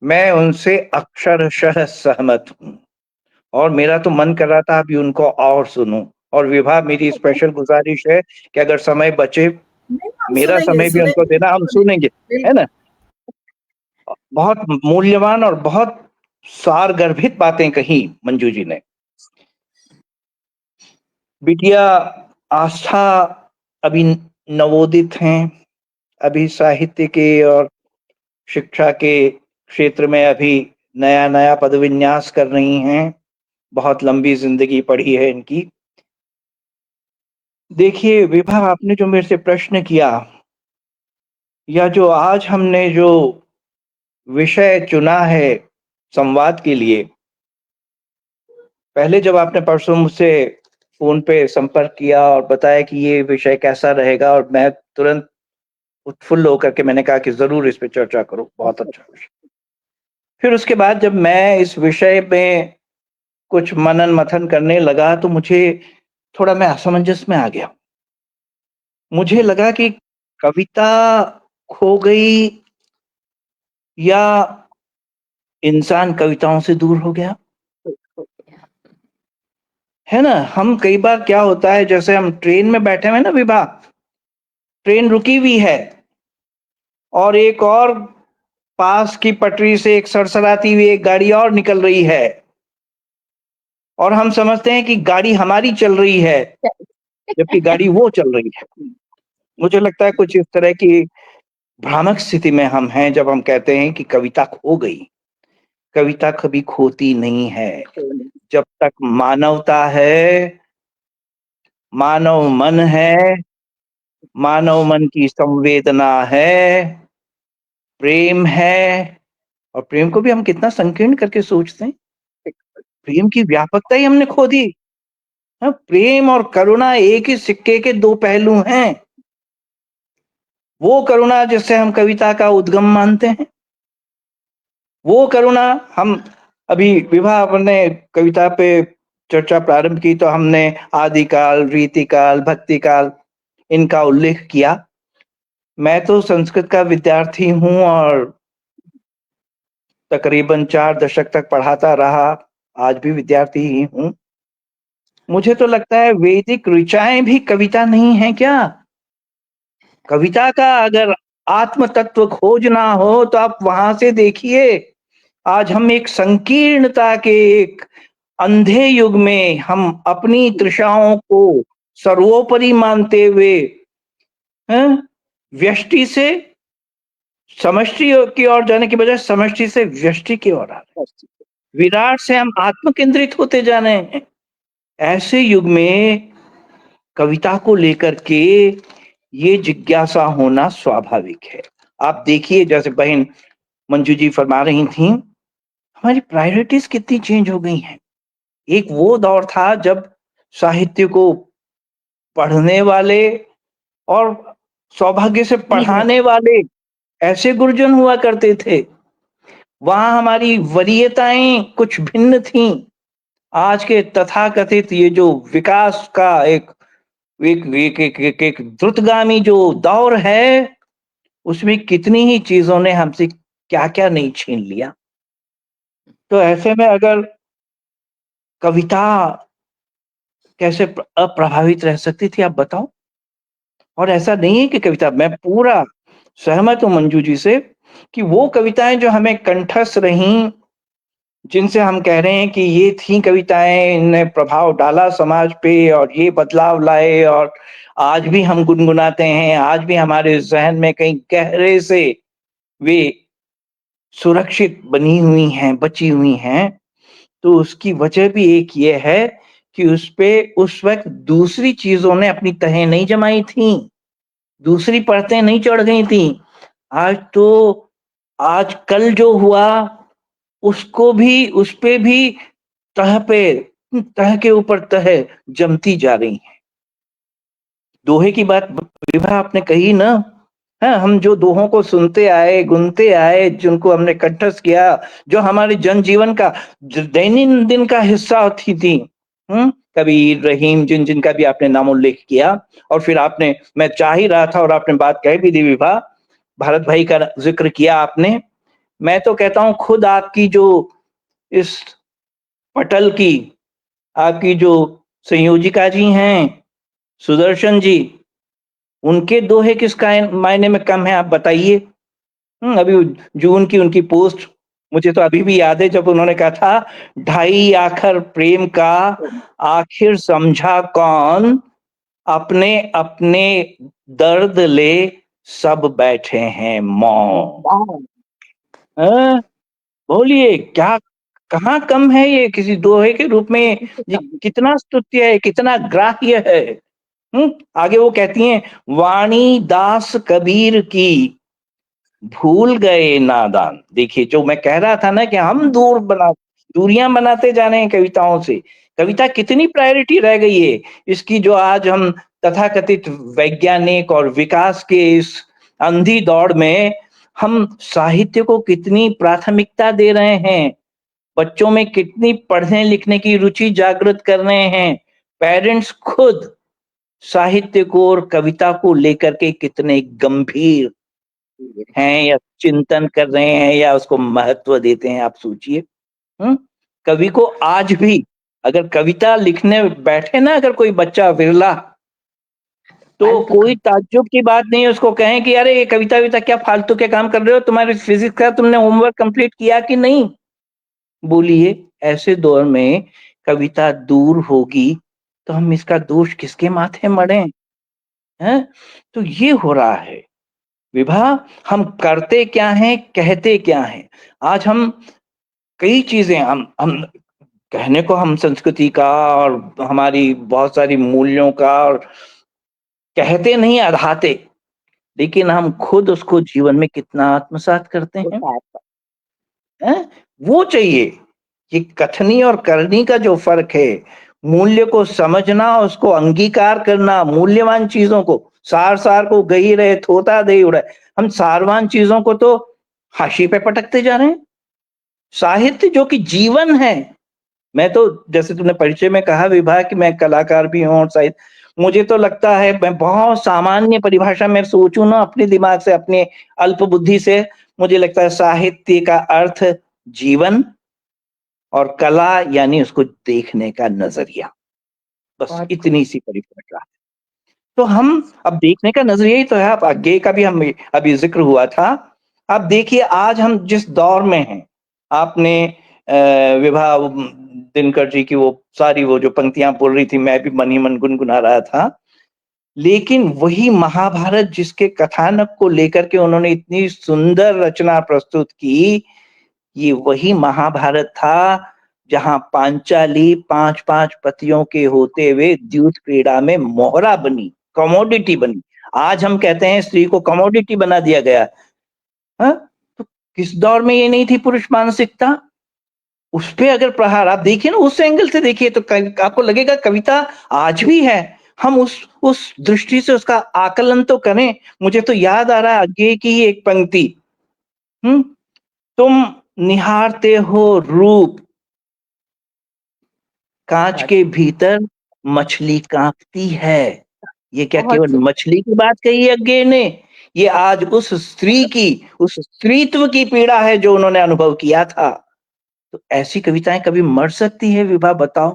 मैं उनसे अक्षरशः सहमत हूँ और मेरा तो मन कर रहा था अभी उनको और सुनूं। और विभा, मेरी स्पेशल गुजारिश है कि अगर समय बचे, हम मेरा सुनेंगे, समय भी उनको सुनेंगे, देना, हम सुनेंगे, है ना। बहुत मूल्यवान और बहुत सारगर्भित बातें कही मंजू जी ने। बिटिया आस्था अभी नवोदित हैं, अभी साहित्य के और शिक्षा के क्षेत्र में अभी नया नया पदविन्यास कर रही हैं। बहुत लंबी जिंदगी पड़ी है इनकी। देखिए विभा, आपने जो मेरे से प्रश्न किया या जो आज हमने जो विषय चुना है संवाद के लिए, पहले जब आपने परसों मुझसे फोन पे संपर्क किया और बताया कि ये विषय कैसा रहेगा, और मैं तुरंत उत्फुल्ल होकर के मैंने कहा कि जरूर इस पे चर्चा करो, बहुत अच्छा विषय। फिर उसके बाद जब मैं इस विषय में कुछ मनन मथन करने लगा तो मुझे थोड़ा, मैं असमंजस में आ गया। मुझे लगा कि कविता खो गई या इंसान कविताओं से दूर हो गया, है ना। हम कई बार क्या होता है, जैसे हम ट्रेन में बैठे हुए ना विभा, ट्रेन रुकी हुई है और एक और पास की पटरी से एक सरसराती हुई एक गाड़ी और निकल रही है और हम समझते हैं कि गाड़ी हमारी चल रही है जबकि गाड़ी वो चल रही है। मुझे लगता है कुछ इस तरह की भ्रामक स्थिति में हम हैं जब हम कहते हैं कि कविता खो गई। कविता कभी खोती नहीं है। जब तक मानवता है, मानव मन है, मानव मन की संवेदना है, प्रेम है, और प्रेम को भी हम कितना संकीर्ण करके सोचते हैं। प्रेम की व्यापकता ही हमने खो दी। हाँ, प्रेम और करुणा एक ही सिक्के के दो पहलू हैं। वो करुणा जिससे हम कविता का उद्गम मानते हैं, वो करुणा हम अभी विवाह अपने कविता पे चर्चा प्रारंभ की तो हमने आदिकाल, रीतिकाल, भक्तिकाल इनका उल्लेख किया। मैं तो संस्कृत का विद्यार्थी हूं और तकरीबन 4 दशक तक पढ़ाता रहा, आज भी विद्यार्थी ही हूं। मुझे तो लगता है वैदिक ऋचाएं भी कविता नहीं है क्या? कविता का अगर आत्म तत्व खोजना हो तो आप वहां से देखिए। आज हम एक संकीर्णता के एक अंधे युग में हम अपनी तृषाओं को सर्वोपरि मानते हुए व्यष्टि से समष्टि की ओर जाने की बजाय समष्टि से व्यष्टि की ओर आ रहे हैं। विराट से हम आत्म केंद्रित होते जा रहे हैं। ऐसे युग में कविता को लेकर के ये जिज्ञासा होना स्वाभाविक है। आप देखिए, जैसे बहन मंजू जी फरमा रही थी, हमारी प्रायोरिटीज कितनी चेंज हो गई हैं। एक वो दौर था जब साहित्य को पढ़ने वाले और सौभाग्य से पढ़ाने वाले ऐसे गुरुजन हुआ करते थे। वहां हमारी वरीयताएं कुछ भिन्न थीं। आज के तथाकथित ये जो विकास का एक एक एक एक, एक, एक द्रुतगामी जो दौर है, उसमें कितनी ही चीजों ने हमसे क्या क्या नहीं छीन लिया। तो ऐसे में अगर कविता कैसे अप्रभावित रह सकती थी, आप बताओ? और ऐसा नहीं है कि कविता, मैं पूरा सहमत हूँ मंजू जी से कि वो कविताएँ जो हमें कंठस्थ रहीं, जिनसे हम कह रहे हैं कि ये थी कविताएँ, इनने प्रभाव डाला समाज पे और ये बदलाव लाए और आज भी हम गुनगुनाते हैं, आज भी हमारे ज़हन में कहीं गहरे से वे सुरक्षित बनी हुई हैं, बची हुई हैं। तो उसकी वजह भी एक ये है कि उसपे उस वक़्त दूसरी चीज़ों ने अपनी तहें नहीं जमाई थीं, दूसरी परतें नहीं चढ़ गई थीं। आज तो आज कल जो हुआ उसको भी उसपे भी तह के ऊपर तह जमती जा रही हैं। दोहे की बात विभा आपने कही ना, हाँ, हम जो दोहों को सुनते आए, गुनते आए, जिनको हमने कंठस्थ किया, जो हमारे जनजीवन का दैनंदिन का हिस्सा होती थी, कबीर, रहीम, जिनका भी आपने नामोल्लेख किया, और फिर आपने, मैं चाह ही रहा था और आपने बात कह भी दी विभा, भारत भाई का जिक्र किया आपने। मैं तो कहता हूँ खुद आपकी जो इस पटल की आपकी जो संयोजिका जी हैं, सुदर्शन जी, उनके दोहे किस मायने में कम है, आप बताइए। अभी जून की उनकी पोस्ट मुझे तो अभी भी याद है, जब उन्होंने कहा था, ढाई आखर प्रेम का आखिर समझा कौन, अपने अपने दर्द ले सब बैठे हैं मौन। बोलिए क्या, कहाँ कम है ये किसी दोहे के रूप में? ये कितना स्तुत्य है, कितना ग्राह्य है। आगे वो कहती हैं, वाणी दास कबीर की भूल गए नादान। देखिए, जो मैं कह रहा था ना कि हम दूरियां बनाते जा रहे हैं कविताओं से। कविता कितनी प्रायोरिटी रह गई है इसकी, जो आज हम तथाकथित वैज्ञानिक और विकास के इस अंधी दौड़ में हम साहित्य को कितनी प्राथमिकता दे रहे हैं, बच्चों में कितनी पढ़ने लिखने की रुचि जागृत कर रहे हैं, पेरेंट्स खुद साहित्य को और कविता को लेकर के कितने गंभीर हैं या चिंतन कर रहे हैं या उसको महत्व देते हैं, आप सोचिए। कवि को आज भी अगर कविता लिखने बैठे ना अगर कोई बच्चा विरला, तो कोई ताज्जुब की बात नहीं है उसको कहें कि अरे ये कविता विता क्या फालतू के काम कर रहे हो, तुम्हारी फिजिक्स का तुमने होमवर्क कंप्लीट किया कि नहीं? बोलिए, ऐसे दौर में कविता दूर होगी तो हम इसका दोष किसके माथे मढ़ें? हैं? तो ये हो रहा है विभा, हम करते क्या हैं, कहते क्या हैं। आज हम कई चीजें हम कहने को हम संस्कृति का और हमारी बहुत सारी मूल्यों का और कहते नहीं अढ़ाते, लेकिन हम खुद उसको जीवन में कितना आत्मसात करते हैं? वो चाहिए। ये कथनी और करनी का जो फर्क है, मूल्य को समझना, उसको अंगीकार करना, मूल्यवान चीजों को, सार को गही रहे थोता दे उड़े, हम सारवान चीजों को तो हाशी पे पटकते जा रहे हैं। साहित्य जो कि जीवन है, मैं तो जैसे तुमने परिचय में कहा विभा कि मैं कलाकार भी हूं और साहित्य, मुझे तो लगता है, मैं बहुत सामान्य परिभाषा में सोचूं ना अपने दिमाग से, अपने अल्प बुद्धि से, मुझे लगता है साहित्य का अर्थ जीवन और कला यानी उसको देखने का नजरिया, बस इतनी सी परिभाषा है। तो हम अब देखने का नजरिया ही तो है। आप आगे का भी हम अभी जिक्र हुआ था। आप देखिए आज हम जिस दौर में हैं, आपने विभा दिनकर जी की वो सारी वो जो पंक्तियां बोल रही थी, मैं भी मन ही मन गुनगुना रहा था, लेकिन वही महाभारत जिसके कथानक को लेकर के उन्होंने इतनी सुंदर रचना प्रस्तुत की, ये वही महाभारत था जहां पांचाली 5-5 पतियों के होते हुए द्यूत क्रीड़ा में मोहरा बनी, कमोडिटी बनी। आज हम कहते हैं स्त्री को कमोडिटी बना दिया गया। तो किस दौर में ये नहीं थी पुरुष मानसिकता? उस पे अगर प्रहार आप देखिए ना, उस एंगल से देखिए तो आपको लगेगा कविता आज भी है। हम उस दृष्टि से उसका आकलन तो करें। मुझे तो याद आ रहा है आगे की ही एक पंक्ति, तुम निहारते हो रूप, कांच के भीतर मछली कांपती है। ये क्या केवल मछली की बात कही है अज्ञे ने? ये आज उस स्त्री की, उस स्त्रीत्व की पीड़ा है जो उन्होंने अनुभव किया था। तो ऐसी कविताएं कभी मर सकती है विभा, बताओ?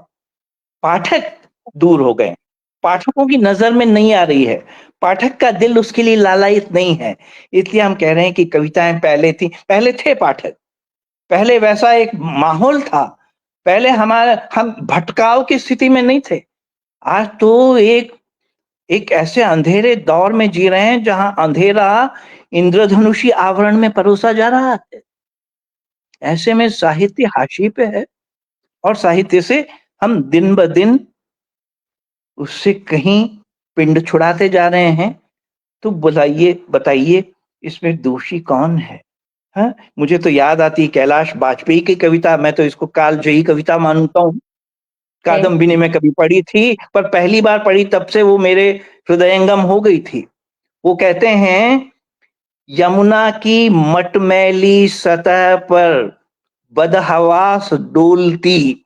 पाठक दूर हो गए, पाठकों की नजर में नहीं आ रही है, पाठक का दिल उसके लिए लालायित नहीं है। इसलिए हम कह रहे हैं कि कविताएं पहले थे पाठक, पहले वैसा एक माहौल था, पहले हम भटकाव की स्थिति में नहीं थे। आज तो एक ऐसे अंधेरे दौर में जी रहे हैं जहां अंधेरा इंद्रधनुषी आवरण में परोसा जा रहा है। ऐसे में साहित्य हाशिए पे है, और साहित्य से हम दिन ब दिन उससे कहीं पिंड छुड़ाते जा रहे हैं। तो बताइए इसमें दोषी कौन है? हाँ? मुझे तो याद आती है कैलाश वाजपेयी की कविता, मैं तो इसको कालजयी कविता मानता हूँ। कादम्बिनी में कभी पढ़ी थी, पर पहली बार पढ़ी तब से वो मेरे हृदयंगम हो गई थी। वो कहते हैं, यमुना की मटमैली सतह पर बदहवास डोलती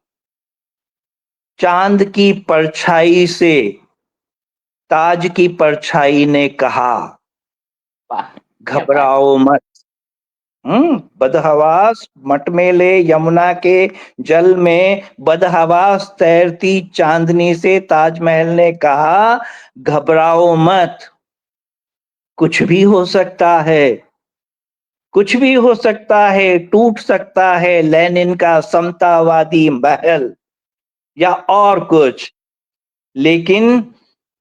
चांद की परछाई से ताज की परछाई ने कहा, घबराओ मत। बदहवास मटमेले यमुना के जल में बदहवास तैरती चांदनी से ताजमहल ने कहा, घबराओ मत, कुछ भी हो सकता है, कुछ भी हो सकता है, टूट सकता है लेनिन का समतावादी महल या और कुछ, लेकिन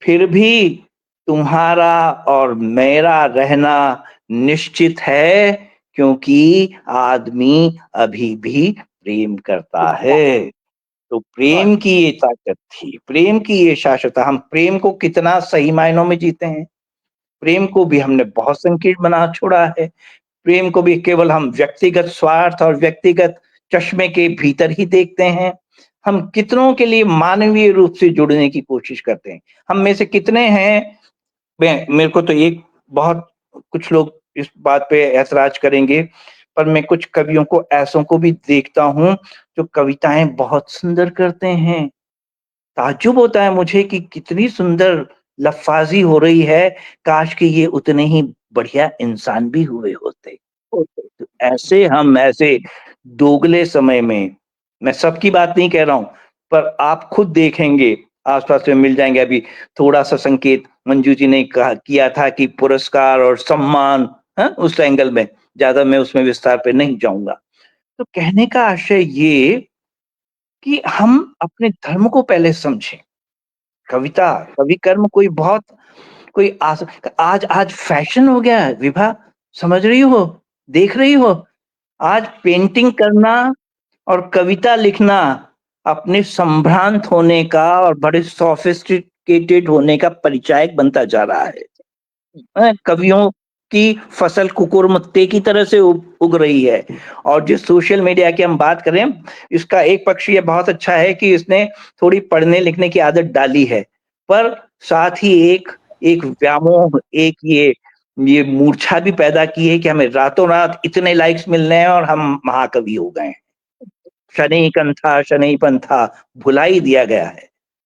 फिर भी तुम्हारा और मेरा रहना निश्चित है, क्योंकि आदमी अभी भी प्रेम करता है। तो प्रेम की ये ताकत थी, प्रेम की ये शाश्वतता। हम प्रेम को कितना सही मायनों में जीते हैं, प्रेम को भी हमने बहुत संकीर्ण बना छोड़ा है। प्रेम को भी केवल हम व्यक्तिगत स्वार्थ और व्यक्तिगत चश्मे के भीतर ही देखते हैं। हम कितनों के लिए मानवीय रूप से जुड़ने की कोशिश करते हैं। हम में से कितने हैं, मेरे को तो एक बहुत, कुछ लोग इस बात पे ऐतराज करेंगे, पर मैं कुछ कवियों को ऐसों को भी देखता हूँ जो कविताएं बहुत सुंदर करते हैं। ताज्जुब होता है मुझे कि कितनी सुंदर लफ्फाज़ी हो रही है, काश कि ये उतने ही बढ़िया इंसान भी हुए होते। तो ऐसे दोगले समय में, मैं सबकी बात नहीं कह रहा हूँ, पर आप खुद देखेंगे, आस-पास में मिल जाएँगे। अभी थोड़ा-सा संकेत मंजू जी ने कहा किया था कि पुरस्कार और सम्मान, हाँ? उस एंगल में, ज़्यादा मैं उसमें विस्तार पे नहीं जाऊँगा। तो कहने का आशय ये कि हम अपने धर्म को पहले समझें। कविता, कवि कर्म कोई बहुत, कोई आज आज फैशन हो गया है विभा, समझ रही हो? देख रही हो? आज पेंटिंग करना और कविता लिखना अपने संभ्रांत होने का और बड़े सोफिस्टिकेटेड होने का परिचायक बनता जा रहा है। कवियों की फसल कुकुरमुत्ते की तरह से उग रही है। और जो सोशल मीडिया की हम बात करें, इसका एक पक्ष ये बहुत अच्छा है कि इसने थोड़ी पढ़ने लिखने की आदत डाली है, पर साथ ही एक व्यामोह, एक ये मूर्छा भी पैदा की है कि हमें रातों रात इतने लाइक्स मिल रहे हैं और हम महाकवि हो गए हैं। शनैः कंथा शनैः पंथा भुला ही दिया गया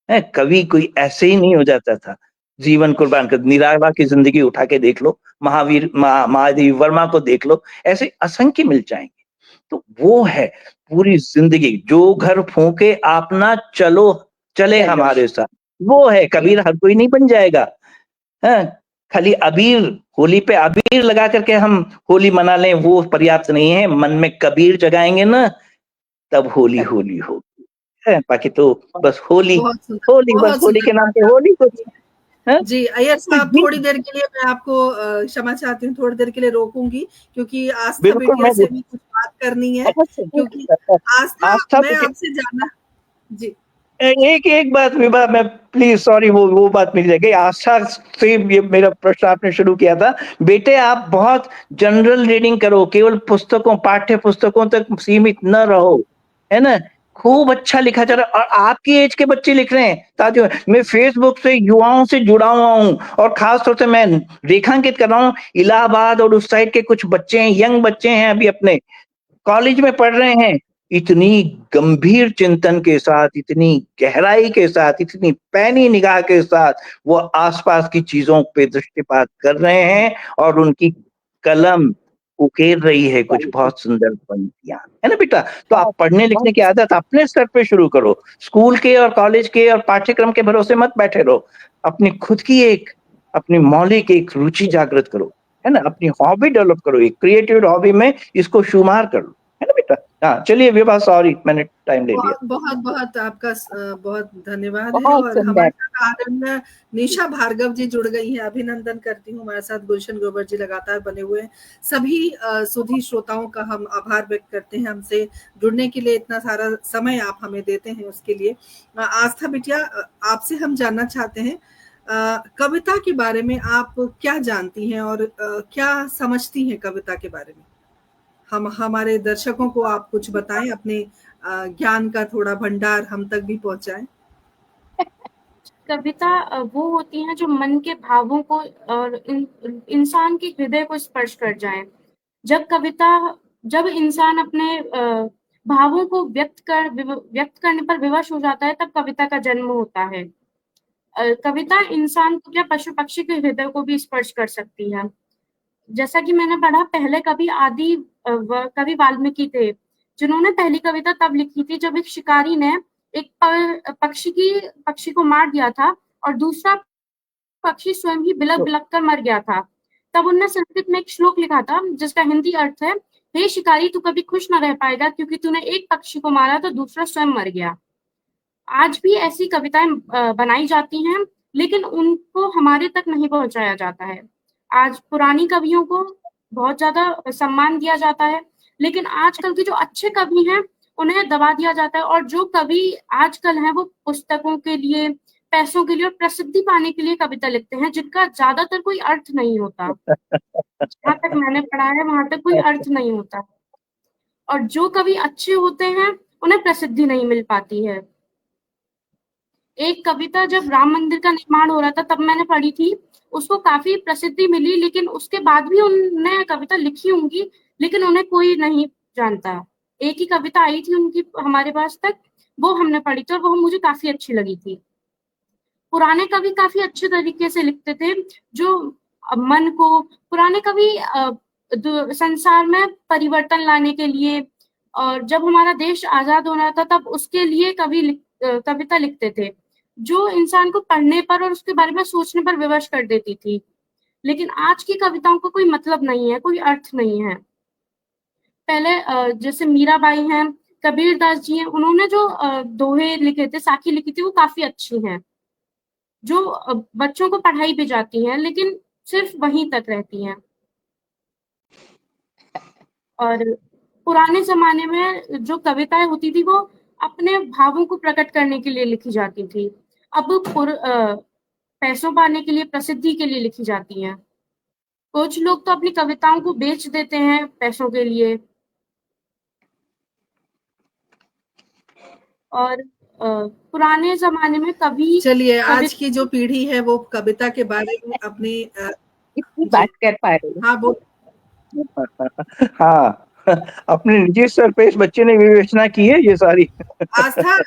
है। कवि कोई ऐसे ही नहीं हो जाता था। जीवन कुर्बान कर, निराला की जिंदगी उठा के देख लो, महादेवी वर्मा को देख लो, ऐसे असंख्य मिल जाएंगे। तो वो है पूरी जिंदगी, जो घर फूके अपना चले हमारे साथ, वो है। कबीर हर कोई नहीं बन जाएगा। हाँ, खाली अबीर, होली पे अबीर लगा करके हम होली मना लें वो पर्याप्त नहीं है। मन में कबीर जगाएंगे ना, तब होली होली होगी। बाकी तो बस होली, होली बस, बहुत होली के नाम पे सुंदर। होली कुछ। जी, अय्यर साहब, थोड़ी देर के लिए मैं आपको क्षमा चाहती हूँ, थोड़ी देर के लिए रोकूंगी, क्योंकि आस्था बिल्कुल, बिटिया से भी कुछ बात करनी है, क्योंकि आस्था मैं आपसे जानना। जी। एक बात विभा, मैं प्लीज सॉरी, वो बात मिल जाएगी। आस्था से ये मेरा प्रश्न आपने शुरू किया था, बेटे आप बहुत जनरल रीडिंग करो, केवल पुस्तकों, पाठ्य पुस्तकों तक सीमित न रहो, है ना? खूब अच्छा लिखा जा रहा है, और आपकी एज के बच्चे लिख रहे हैं। ताकि मैं फेसबुक से युवाओं से जुड़ा हुआ हूँ, और खास तौर से मैं रेखांकित कर रहा हूँ इलाहाबाद और उस साइड के कुछ बच्चे हैं, यंग बच्चे हैं, अभी अपने कॉलेज में पढ़ रहे हैं। इतनी गंभीर चिंतन के साथ, इतनी गहराई के साथ, इतनी पैनी निगाह के साथ वो आसपास की चीजों पे दृष्टिपात कर रहे हैं, और उनकी कलम उकेर रही है कुछ बहुत सुंदर पंक्तियां, है ना बेटा? तो आप पढ़ने लिखने की आदत अपने स्तर पे शुरू करो, स्कूल के और कॉलेज के और पाठ्यक्रम के भरोसे मत बैठे रहो। अपनी खुद की एक अपनी मौलिक एक रुचि जागृत करो, है ना? अपनी हॉबी डेवलप करो, एक क्रिएटिव हॉबी में इसको शुमार कर लो, है ना बेटा? हाँ, चलिए विभा, सॉरी मैंने टाइम ले लिया। बहुत बहुत आपका बहुत धन्यवाद है। बहुत और सुंदर। हमारे साथ आदरणीय निशा भार्गव जी जुड़ गई हैं, अभिनंदन करती हूँ। हमारे साथ गुलशन ग्रोवर जी लगातार बने हुए हैं। सभी सुधी श्रोताओं का हम आभार व्यक्त करते हैं, हमसे जुड़ने के लिए इतना सारा समय आप हमें देते हैं, उसके लिए। आस्था बिटिया, आपसे हम जानना चाहते हैं कविता के बारे में आप क्या जानती हैं और क्या समझती हैं कविता के बारे में? हम हमारे दर्शकों को आप कुछ बताएं, अपने ज्ञान का थोड़ा भंडार हम तक भी पहुंचाएं। कविता वो होती है जो मन के भावों को और इंसान के हृदय को स्पर्श कर जाए। जब इंसान अपने भावों को व्यक्त करने पर विवश हो जाता है, तब कविता का जन्म होता है। कविता इंसान को क्या, पशु पक्षी के हृदय को भी स्पर्श कर सकती है। जैसा कि मैंने पढ़ा, पहले कवि वाल्मीकि थे, जिन्होंने पहली कविता तब लिखी थी जब एक शिकारी ने एक पक्षी को मार दिया था और दूसरा पक्षी स्वयं ही बिलख बिलख कर मर गया था। तब उन्होंने संस्कृत में एक श्लोक लिखा था जिसका हिंदी अर्थ है, हे शिकारी, तू कभी खुश न रह पाएगा क्योंकि तूने एक पक्षी को मारा तो दूसरा स्वयं मर गया। आज भी ऐसी कविताएं बनाई जाती हैं, लेकिन उनको हमारे तक नहीं पहुंचाया जाता है। आज पुरानी कवियों को बहुत ज्यादा सम्मान दिया जाता है, लेकिन आजकल के जो अच्छे कवि हैं उन्हें दबा दिया जाता है। और जो कवि आजकल हैं वो पुस्तकों के लिए, पैसों के लिए और प्रसिद्धि पाने के लिए कविता लिखते हैं, जिनका ज्यादातर कोई अर्थ नहीं होता। जहाँ तक मैंने पढ़ा है वहां तक कोई अर्थ नहीं होता। और जो कवि अच्छे होते हैं उन्हें प्रसिद्धि नहीं मिल पाती है। एक कविता जब राम मंदिर का निर्माण हो रहा था तब मैंने पढ़ी थी, उसको काफी प्रसिद्धि मिली, लेकिन उसके बाद भी उन्होंने कविता लिखी होंगी, लेकिन उन्हें कोई नहीं जानता। एक ही कविता आई थी उनकी हमारे पास तक, वो हमने पढ़ी थी और वो मुझे काफी अच्छी लगी थी। पुराने कवि काफी अच्छे तरीके से लिखते थे, जो मन को, पुराने कवि संसार में परिवर्तन लाने के लिए, और जब हमारा देश आजाद होना था तब उसके लिए कविता लिखते थे, जो इंसान को पढ़ने पर और उसके बारे में सोचने पर विवश कर देती थी। लेकिन आज की कविताओं का कोई मतलब नहीं है, कोई अर्थ नहीं है। पहले जैसे मीराबाई हैं, कबीरदास जी हैं, उन्होंने जो दोहे लिखे थे, साखी लिखी थी, वो काफी अच्छी हैं, जो बच्चों को पढ़ाई भी जाती हैं, लेकिन सिर्फ वहीं तक रहती हैं। और पुराने जमाने में जो कविताएं होती थी वो अपने भावों को प्रकट करने के लिए लिखी जाती थी। अब पैसों पाने के लिए, प्रसिद्धि के लिए लिखी जाती हैं। कुछ लोग तो अपनी कविताओं को बेच देते हैं पैसों के लिए। और पुराने जमाने में कवि, चलिए, आज की जो पीढ़ी है वो कविता के बारे में अपनी इतनी बात कर पा रही है। हाँ वो हाँ, अपने निजी स्तर पे इस बच्चे ने विवेचना की है ये सारी। आस्था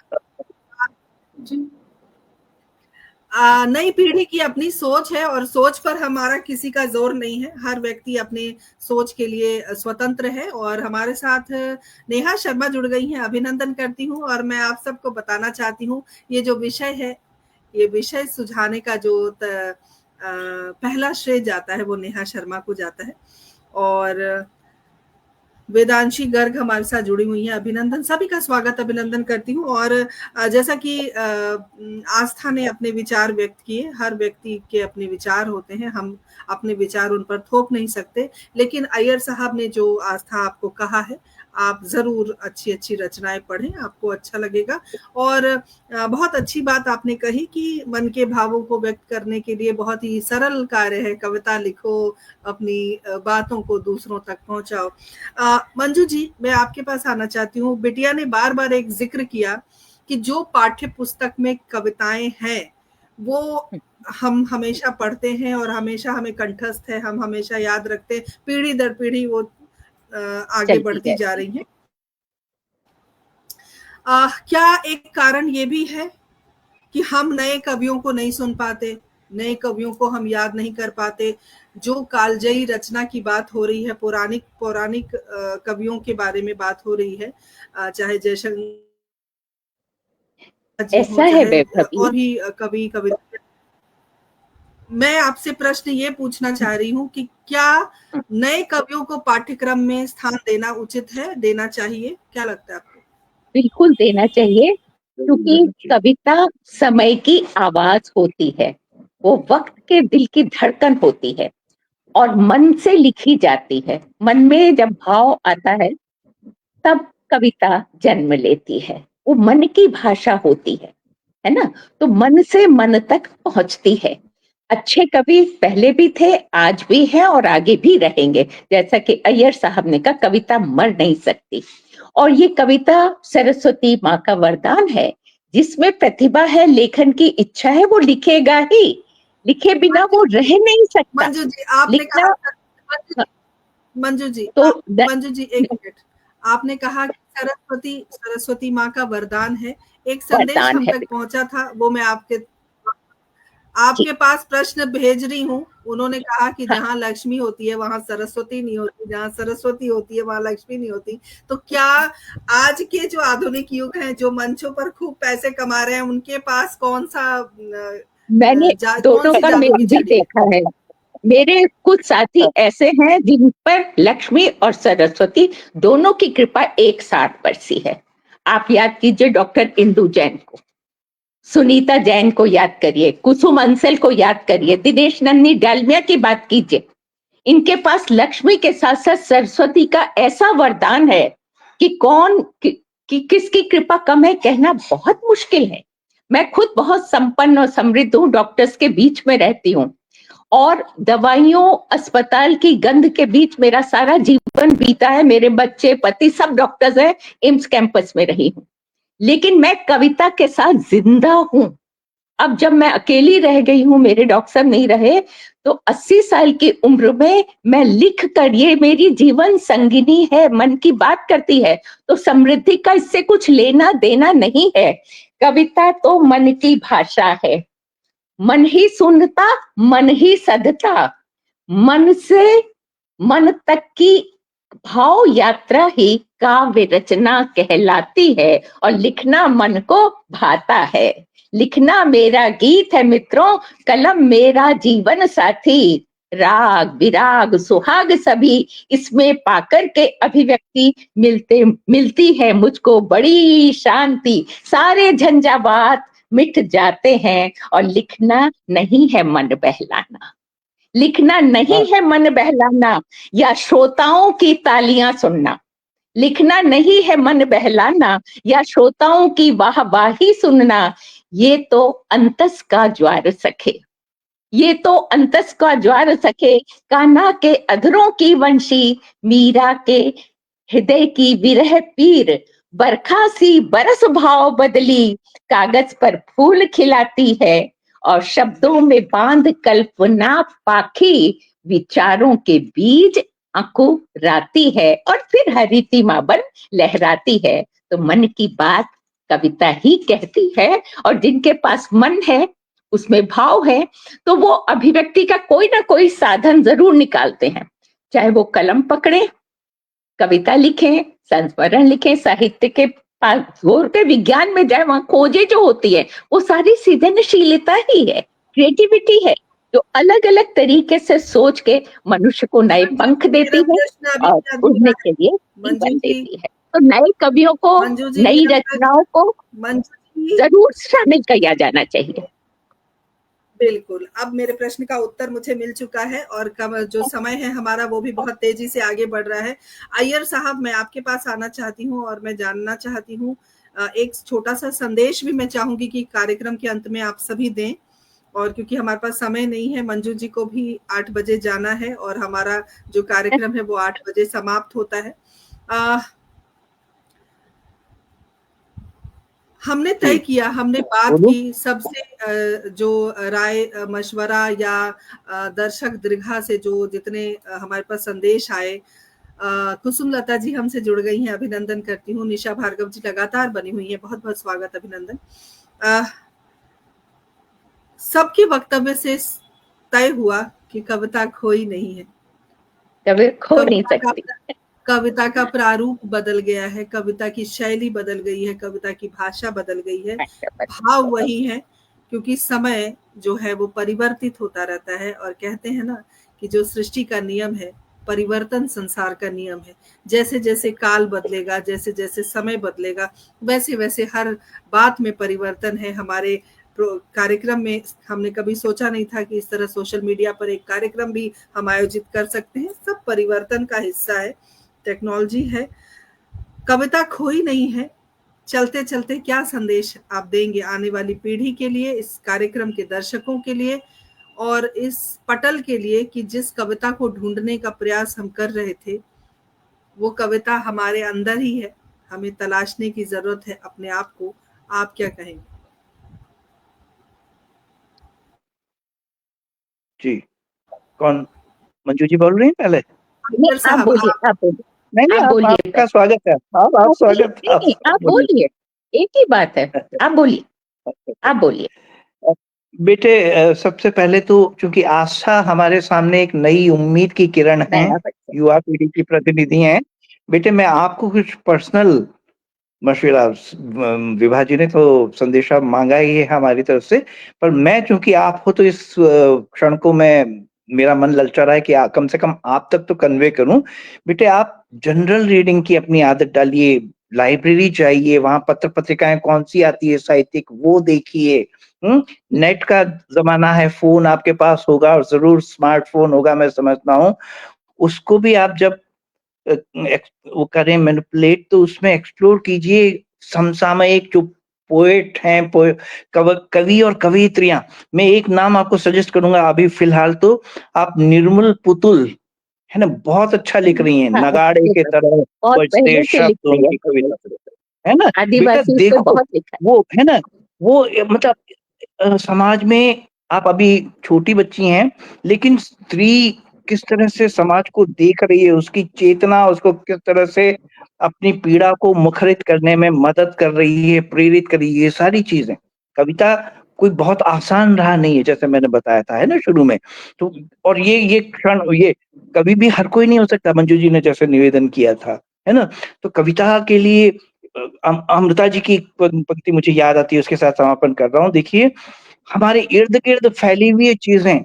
जी, नई पीढ़ी की अपनी सोच है और सोच पर हमारा किसी का जोर नहीं है। हर व्यक्ति अपनी सोच के लिए स्वतंत्र है। और हमारे साथ नेहा शर्मा जुड़ गई हैं, अभिनंदन करती हूँ। और मैं आप सबको बताना चाहती हूँ, ये जो विषय है, ये विषय सुझाने का जो पहला श्रेय जाता है वो नेहा शर्मा को जाता है। और वेदांशी गर्ग हमारे साथ जुड़ी हुई हैं, अभिनंदन, सभी का स्वागत, अभिनंदन करती हूँ। और जैसा कि आस्था ने अपने विचार व्यक्त किए, हर व्यक्ति के अपने विचार होते हैं, हम अपने विचार उन पर थोप नहीं सकते, लेकिन अय्यर साहब ने जो आस्था आपको कहा है, आप जरूर अच्छी अच्छी रचनाएं पढ़ें, आपको अच्छा लगेगा। और बहुत अच्छी बात आपने कही कि मन के भावों को व्यक्त करने के लिए बहुत ही सरल कार्य है, कविता लिखो, अपनी बातों को दूसरों तक पहुंचाओ। मंजू जी, मैं आपके पास आना चाहती हूँ। बिटिया ने बार बार एक जिक्र किया कि जो पाठ्य पुस्तक में कविताएं हैं वो हम हमेशा पढ़ते हैं और हमेशा हमें कंठस्थ है, हम हमेशा याद रखते हैं, पीढ़ी दर पीढ़ी वो आगे बढ़ती जा रही हैं। क्या एक कारण ये भी है कि हम नए कवियों को नहीं सुन पाते, नए कवियों को हम याद नहीं कर पाते। जो कालजयी रचना की बात हो रही है, पौराणिक कवियों के बारे में बात हो रही है, चाहे जयशंकर जी हो, ऐसा है चाहे वैभवी, और भी कवि कविता। मैं आपसे प्रश्न ये पूछना चाह रही हूँ कि क्या नए कवियों को पाठ्यक्रम में स्थान देना उचित है, देना चाहिए? क्या लगता है आपको? बिल्कुल देना चाहिए, क्योंकि कविता समय की आवाज होती है, वो वक्त के दिल की धड़कन होती है और मन से लिखी जाती है। मन में जब भाव आता है तब कविता जन्म लेती है, वो मन की भाषा होती है ना? तो मन से मन तक पहुंचती है। अच्छे कवि पहले भी थे, आज भी हैं और आगे भी रहेंगे। जैसा कि अय्यर साहब ने कहा, कविता मर नहीं सकती। और ये कविता सरस्वती माँ का वरदान है। जिसमें प्रतिभा है, लेखन की इच्छा है, वो लिखेगा ही। लिखे बिना वो रह नहीं सकता। मंजू जी, आपने लिखना कहा, मंजू जी, तो मंजू जी एक मिनट, आपने कहा कि सरस्वती माँ का वरदान है। एक संदेश वरदान हम है तक पहुंचा था, वो मैं जी। आपके पास प्रश्न भेज रही हूँ। उन्होंने कहा कि हाँ, जहाँ लक्ष्मी होती है वहां सरस्वती नहीं होती, जहाँ सरस्वती होती है वहां लक्ष्मी नहीं होती। तो क्या आज के जो आधुनिक युग हैं, जो मंचों पर खूब पैसे कमा रहे हैं, उनके पास कौन मैंने दोनों सी का जादू की मेल भी छड़ी? देखा है। मेरे कुछ साथी ऐसे हैं जिन पर लक्ष्मी और सरस्वती दोनों की कृपा एक साथ बरसी है। आप याद कीजिए डॉक्टर इंदु जैन को, सुनीता जैन को याद करिए, कुसुम अंसल को याद करिए, दिनेश नंदी डालमिया की बात कीजिए। इनके पास लक्ष्मी के साथ साथ सरस्वती का ऐसा वरदान है कि किसकी कृपा कम है कहना बहुत मुश्किल है। मैं खुद बहुत संपन्न और समृद्ध हूँ, डॉक्टर्स के बीच में रहती हूँ और दवाइयों अस्पताल की गंध के बीच मेरा सारा जीवन बीता है। मेरे बच्चे पति सब डॉक्टर्स हैं, एम्स कैंपस में रही हूँ, लेकिन मैं कविता के साथ जिंदा हूँ। अब जब मैं अकेली रह गई हूँ, मेरे डॉक्टर साहब नहीं रहे, तो 80 साल की उम्र में मैं लिख कर, ये मेरी जीवन संगिनी है, मन की बात करती है, तो समृद्धि का इससे कुछ लेना देना नहीं है। कविता तो मन की भाषा है, मन ही सुनता, मन ही सधता, मन से मन तक की भाव यात्रा ही काव्य रचना कहलाती है और लिखना मन को भाता है। लिखना मेरा गीत है मित्रों, कलम मेरा जीवन साथी, राग विराग सुहाग सभी इसमें पाकर के अभिव्यक्ति मिलती है मुझको बड़ी शांति। सारे झंझावात मिट जाते हैं और लिखना नहीं है मन बहलाना। लिखना नहीं है मन बहलाना या श्रोताओं की तालियां सुनना। लिखना नहीं है मन बहलाना या श्रोताओं की वाहवाही सुनना। ये तो अंतस का ज्वार सखे, ये तो अंतस का ज्वार सखे, कान्हा के अधरों की वंशी, मीरा के हृदय की विरह पीर, बरखा सी बरस भाव बदली, कागज पर फूल खिलाती है और शब्दों में बांध कल्पना पाखी, विचारों के बीज अंकुराती है और फिर हरितिमा बन लहराती है। तो मन की बात कविता ही कहती है और जिनके पास मन है, उसमें भाव है, तो वो अभिव्यक्ति का कोई ना कोई साधन जरूर निकालते हैं। चाहे वो कलम पकड़े, कविता लिखें, संस्मरण लिखें, साहित्य के पास जोर के विज्ञान में जाए, वहां खोजे जो होती है वो सारी सृजनशीलता ही है, क्रिएटिविटी है, जो अलग अलग तरीके से सोच के मनुष्य को नए पंख देती है और उड़ने के लिए जीवन देती है। तो नए कवियों को, नई रचनाओं को जरूर शामिल किया जाना चाहिए। बिल्कुल, अब मेरे प्रश्न का उत्तर मुझे मिल चुका है और जो समय है हमारा वो भी बहुत तेजी से आगे बढ़ रहा है। अय्यर साहब, मैं आपके पास आना चाहती हूँ और मैं जानना चाहती हूँ, एक छोटा सा संदेश भी मैं चाहूंगी कि कार्यक्रम के अंत में आप सभी दें, और क्योंकि हमारे पास समय नहीं है, मंजू जी को भी 8 बजे जाना है और हमारा जो कार्यक्रम है वो 8 बजे समाप्त होता है। हमने तय किया, हमने बात की, सबसे जो राय मशवरा या दर्शक दीर्घा से जो जितने हमारे पास संदेश आए, कुसुम लता जी हमसे जुड़ गई हैं, अभिनंदन करती हूँ। निशा भार्गव जी लगातार बनी हुई है, बहुत बहुत स्वागत, अभिनंदन। सबके वक्तव्य से तय हुआ कि कविता खोई नहीं है। कभी खो नहीं सकती। कविता का प्रारूप बदल गया है, कविता की शैली बदल गई है, कविता की भाषा बदल गई है, भाव वही है, क्योंकि समय जो है वो परिवर्तित होता रहता है। और कहते हैं ना कि जो सृष्टि का नियम है, परिवर्तन संसार का नियम है। जैसे जैसे काल बदलेगा, जैसे जैसे समय बदलेगा, वैसे वैसे हर बात में परिवर्तन है। हमारे कार्यक्रम में हमने कभी सोचा नहीं था कि इस तरह सोशल मीडिया पर एक कार्यक्रम भी हम आयोजित कर सकते हैं। सब परिवर्तन का हिस्सा है, टेक्नोलॉजी है। कविता खोई नहीं है। चलते चलते क्या संदेश आप देंगे आने वाली पीढ़ी के लिए, इस कार्यक्रम के दर्शकों के लिए और इस पटल के लिए कि जिस कविता को ढूंढने का प्रयास हम कर रहे थे, वो कविता हमारे अंदर ही है, हमें तलाशने की जरूरत है अपने आप को। आप क्या कहेंगे? जी, कौन? मंजू जी बोल रही हैं पहले? आप बोलिए, आप बोलिए। नहीं, आप बोलिए, आपका स्वागत है। आप स्वागत है। नहीं, आप बोलिए, एक ही बात है, आप बोलिए, आप बोलिए। बेटे, सबसे पहले तो चूंकि आशा हमारे सामने एक नई उम्मीद की किरण है, युवा पीढ़ी की प्रतिनिधि हैं। बेटे, मैं आपको कुछ पर्सनल मशविरा, विभा जी ने तो संदेशा मांगा ही है हमारी तरफ से, पर मैं चूंकि आप हो तो इस क्षण को मेरा मन ललचा रहा है कि कम से कम आप तक तो कन्वे करूं। बेटे, आप जनरल रीडिंग की अपनी आदत डालिए, लाइब्रेरी जाइए, वहां पत्र पत्रिकाएं कौन सी आती है साहित्यिक, वो देखिए। नेट का जमाना है, फोन आपके पास होगा और जरूर स्मार्टफोन होगा, मैं समझता हूँ। उसको भी आप जब वो करें मैनिपुलेट, तो उसमें एक्सप्लोर कीजिए समसामयिक जो पोएट हैं, कवि और कवियत्रियां। मैं एक नाम आपको सजेस्ट करूंगा अभी फिलहाल, तो आप निर्मल पुतुल, है ना, बहुत अच्छा लिख रही हैं। नगाड़े के तरह बजते शब्द उनकी कविता, है ना बेटा, देखो वो, है ना, वो मतलब समाज में आप अभी छोटी बच्ची हैं, लेकिन स्त्री किस तरह से समाज को देख रही है, उसकी चेतना उसको किस तरह से अपनी पीड़ा को मुखरित करने में मदद कर रही है, प्रेरित कर रही है, ये सारी चीजें। कविता कोई बहुत आसान रहा नहीं है, जैसे मैंने बताया था, है ना, शुरू में। तो और ये क्षण, ये कभी भी हर कोई नहीं हो सकता, मंजू जी ने जैसे निवेदन किया था, है ना। तो कविता के लिए अमृता जी की पंक्ति मुझे याद आती है, उसके साथ समापन कर रहा हूँ। देखिए, हमारे इर्द गिर्द फैली हुई ये चीजें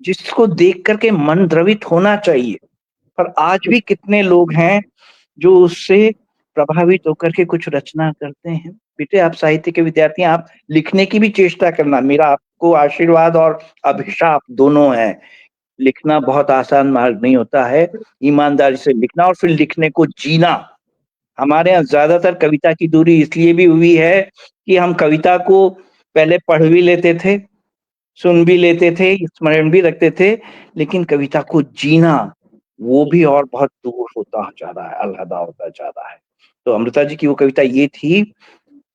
जिसको देख करके मन द्रवित होना चाहिए, पर आज भी कितने लोग हैं जो उससे प्रभावित होकर के कुछ रचना करते हैं। बेटे, आप साहित्य के विद्यार्थी हैं, आप लिखने की भी चेष्टा करना, मेरा आपको आशीर्वाद और अभिशाप दोनों है। लिखना बहुत आसान मार्ग नहीं होता है, ईमानदारी से लिखना और फिर लिखने को जीना। हमारे यहाँ ज्यादातर कविता की दूरी इसलिए भी हुई है कि हम कविता को पहले पढ़ भी लेते थे, सुन भी लेते थे, स्मरण भी रखते थे, लेकिन कविता को जीना वो भी और बहुत दूर होता जा रहा है, अलहदा होता जा रहा है। तो अमृता जी की वो कविता ये थी,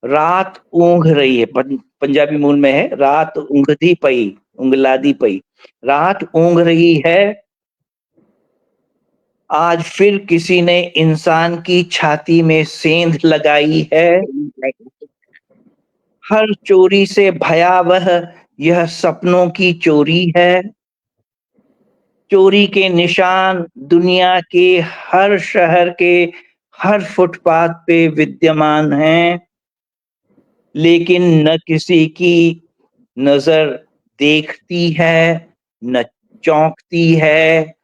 रात ऊँघ रही है, पंजाबी मूल में है, रात ऊँघदी पई, ऊँघलादी पई, रात ऊँघ रही है, आज फिर किसी ने इंसान की छाती में सेंध लगाई है। हर चोरी से भयावह यह सपनों की चोरी है। चोरी के निशान दुनिया के हर शहर के हर फुटपाथ पे विद्यमान हैं, लेकिन न किसी की नजर देखती है, न चौंकती है।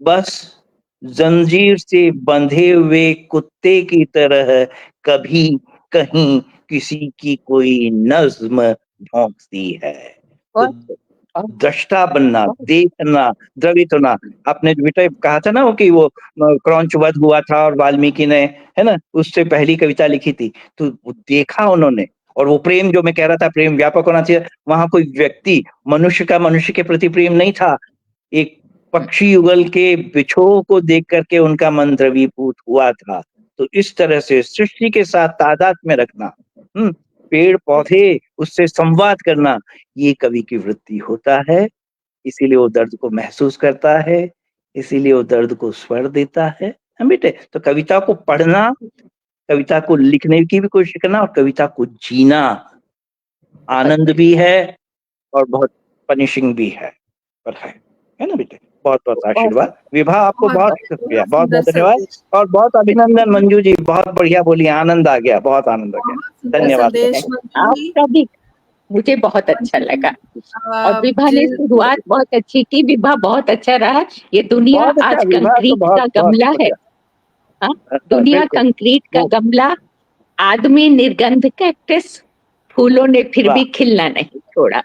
बस जंजीर से बंधे हुए कुत्ते की तरह कभी कहीं किसी की कोई नज्म भौंकती है। तो दृष्टा बनना, देखना, द्रवित होना। आपने बेटा कहा था ना वो कि वो क्रौंच वध हुआ था और वाल्मीकि ने, है ना, उससे पहली कविता लिखी थी, तो वो देखा उन्होंने। और वो प्रेम जो मैं कह रहा था, प्रेम व्यापक होना चाहिए, वहां कोई व्यक्ति मनुष्य का मनुष्य के प्रति प्रेम नहीं था, एक पक्षी युगल के बिछोह को देख करके उनका मन द्रवीभूत हुआ था। तो इस तरह से सृष्टि के साथ तादाद में रखना, पेड़ पौधे, उससे संवाद करना, ये कवि की वृत्ति होता है। इसीलिए वो दर्द को महसूस करता है, इसीलिए वो दर्द को स्वर देता है। बेटे, तो कविता को पढ़ना, कविता को लिखने की भी कोशिश करना और कविता को जीना आनंद भी है और बहुत पनिशिंग भी है, पर है ना बेटे? बहुत बहुत बहुत आशीर्वाद। विभा, आपको बहुत बहुत बहुत शुक्रिया, बहुत बहुत सुंदर बहुत धन्यवाद संदेश, और बहुत अभिनंदन मंजू जी, बहुत बढ़िया बोली, आनंद आ गया, बहुत आनंद आ गया। बहुत सुंदर धन्यवाद संदेश बेटे। मंजू जी। आपका भी मुझे बहुत अच्छा मंजू लगा। जी, और विभा ने शुरुआत बहुत अच्छी की। विभा, बहुत अच्छा रहा। ये दुनिया बहुत अच्छा, आज विभा तो कंक्रीट बहुत का बहुत गमला है। बढ़िया। हाँ, दुनिया बिल्कुल। कंक्रीट का वो गमला, आदमी निर्गंध कैक्टस, फूलों ने फिर वाह भी खिलना नहीं छोड़ा,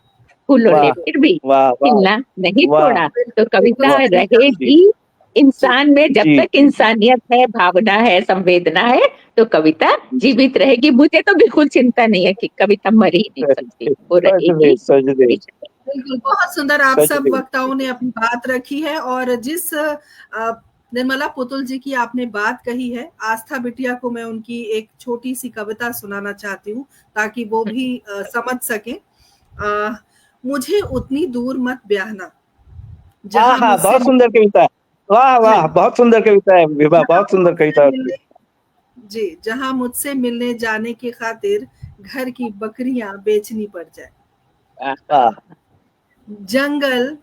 फूलों ने वाह फिर भी वाह वाह खिलना नहीं वाह छोड़ा। तो बिल्कुल बिल्कुल कविता वाह सही कहा जी रहेगी इंसान में, जब जी तक इंसानियत है, भावना है, संवेदना है, तो कविता जीवित रहेगी। मुझे तो बिल्कुल चिंता नहीं है कि कविता मर ही नहीं सकती, वो रहेगी। सच दे बिल्कुल, बहुत सुंदर आप सच सब दे। वक्ताओं ने अपनी बात रखी है। और जिस निर्मला पुतुल जी की आपने बात कही है, आस्था बिटिया को मैं उनकी एक छोटी सी कविता सुनाना चाहती हूँ ताकि वो भी समझ सके। मुझे उतनी दूर मत ब्याहना हाँ जहां हाँ, मुझसे बहुत सुंदर कविता है। वाह वाह, जी, बहुत सुंदर कविता है विभा, जहां बहुत सुंदर मुझसे कविता है आपकी। मिलने जी, जहां मुझसे मिलने जाने की खातिर घर की बकरियां बेचनी पड़ जाए। वाह जंगल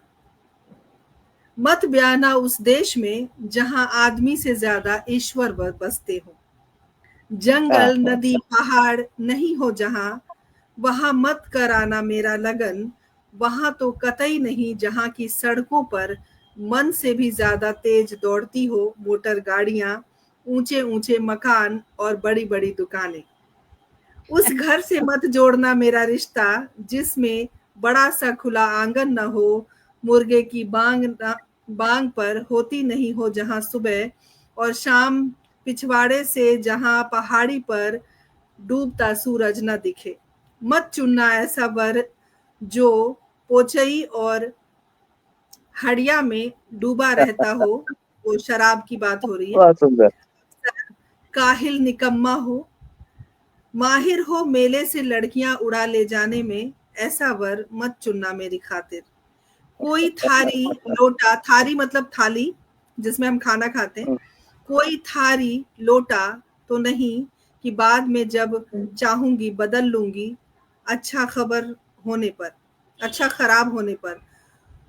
मत ब्याहना उस देश में जहां आदमी से ज्यादा ईश्वर बसते हो। वाह जंगल नदी पहाड़ नहीं हो जहां, वहां मत कराना मेरा लगन। वहां तो कतई नहीं जहां की सड़कों पर मन से भी ज्यादा तेज दौड़ती हो मोटर गाड़ियां, ऊंचे ऊंचे मकान और बड़ी बड़ी दुकानें। उस घर से मत जोड़ना मेरा रिश्ता जिसमें बड़ा सा खुला आंगन न हो, मुर्गे की बांग पर होती नहीं हो जहां सुबह और शाम पिछवाड़े से जहां पहाड़ी पर डूबता सूरज न दिखे। मत चुनना ऐसा वर जो पोचई और हड़िया में डूबा रहता हो। वो शराब की बात हो रही है। बहुत सुंदर। काहिल निकम्मा हो, माहिर हो मेले से लड़कियां उड़ा ले जाने में, ऐसा वर मत चुनना मेरी खातिर। कोई थारी लोटा, थारी मतलब थाली जिसमें हम खाना खाते हैं, कोई थारी लोटा तो नहीं कि बाद में जब चाहूंगी बदल लूंगी। अच्छा खबर होने पर, अच्छा खराब होने पर,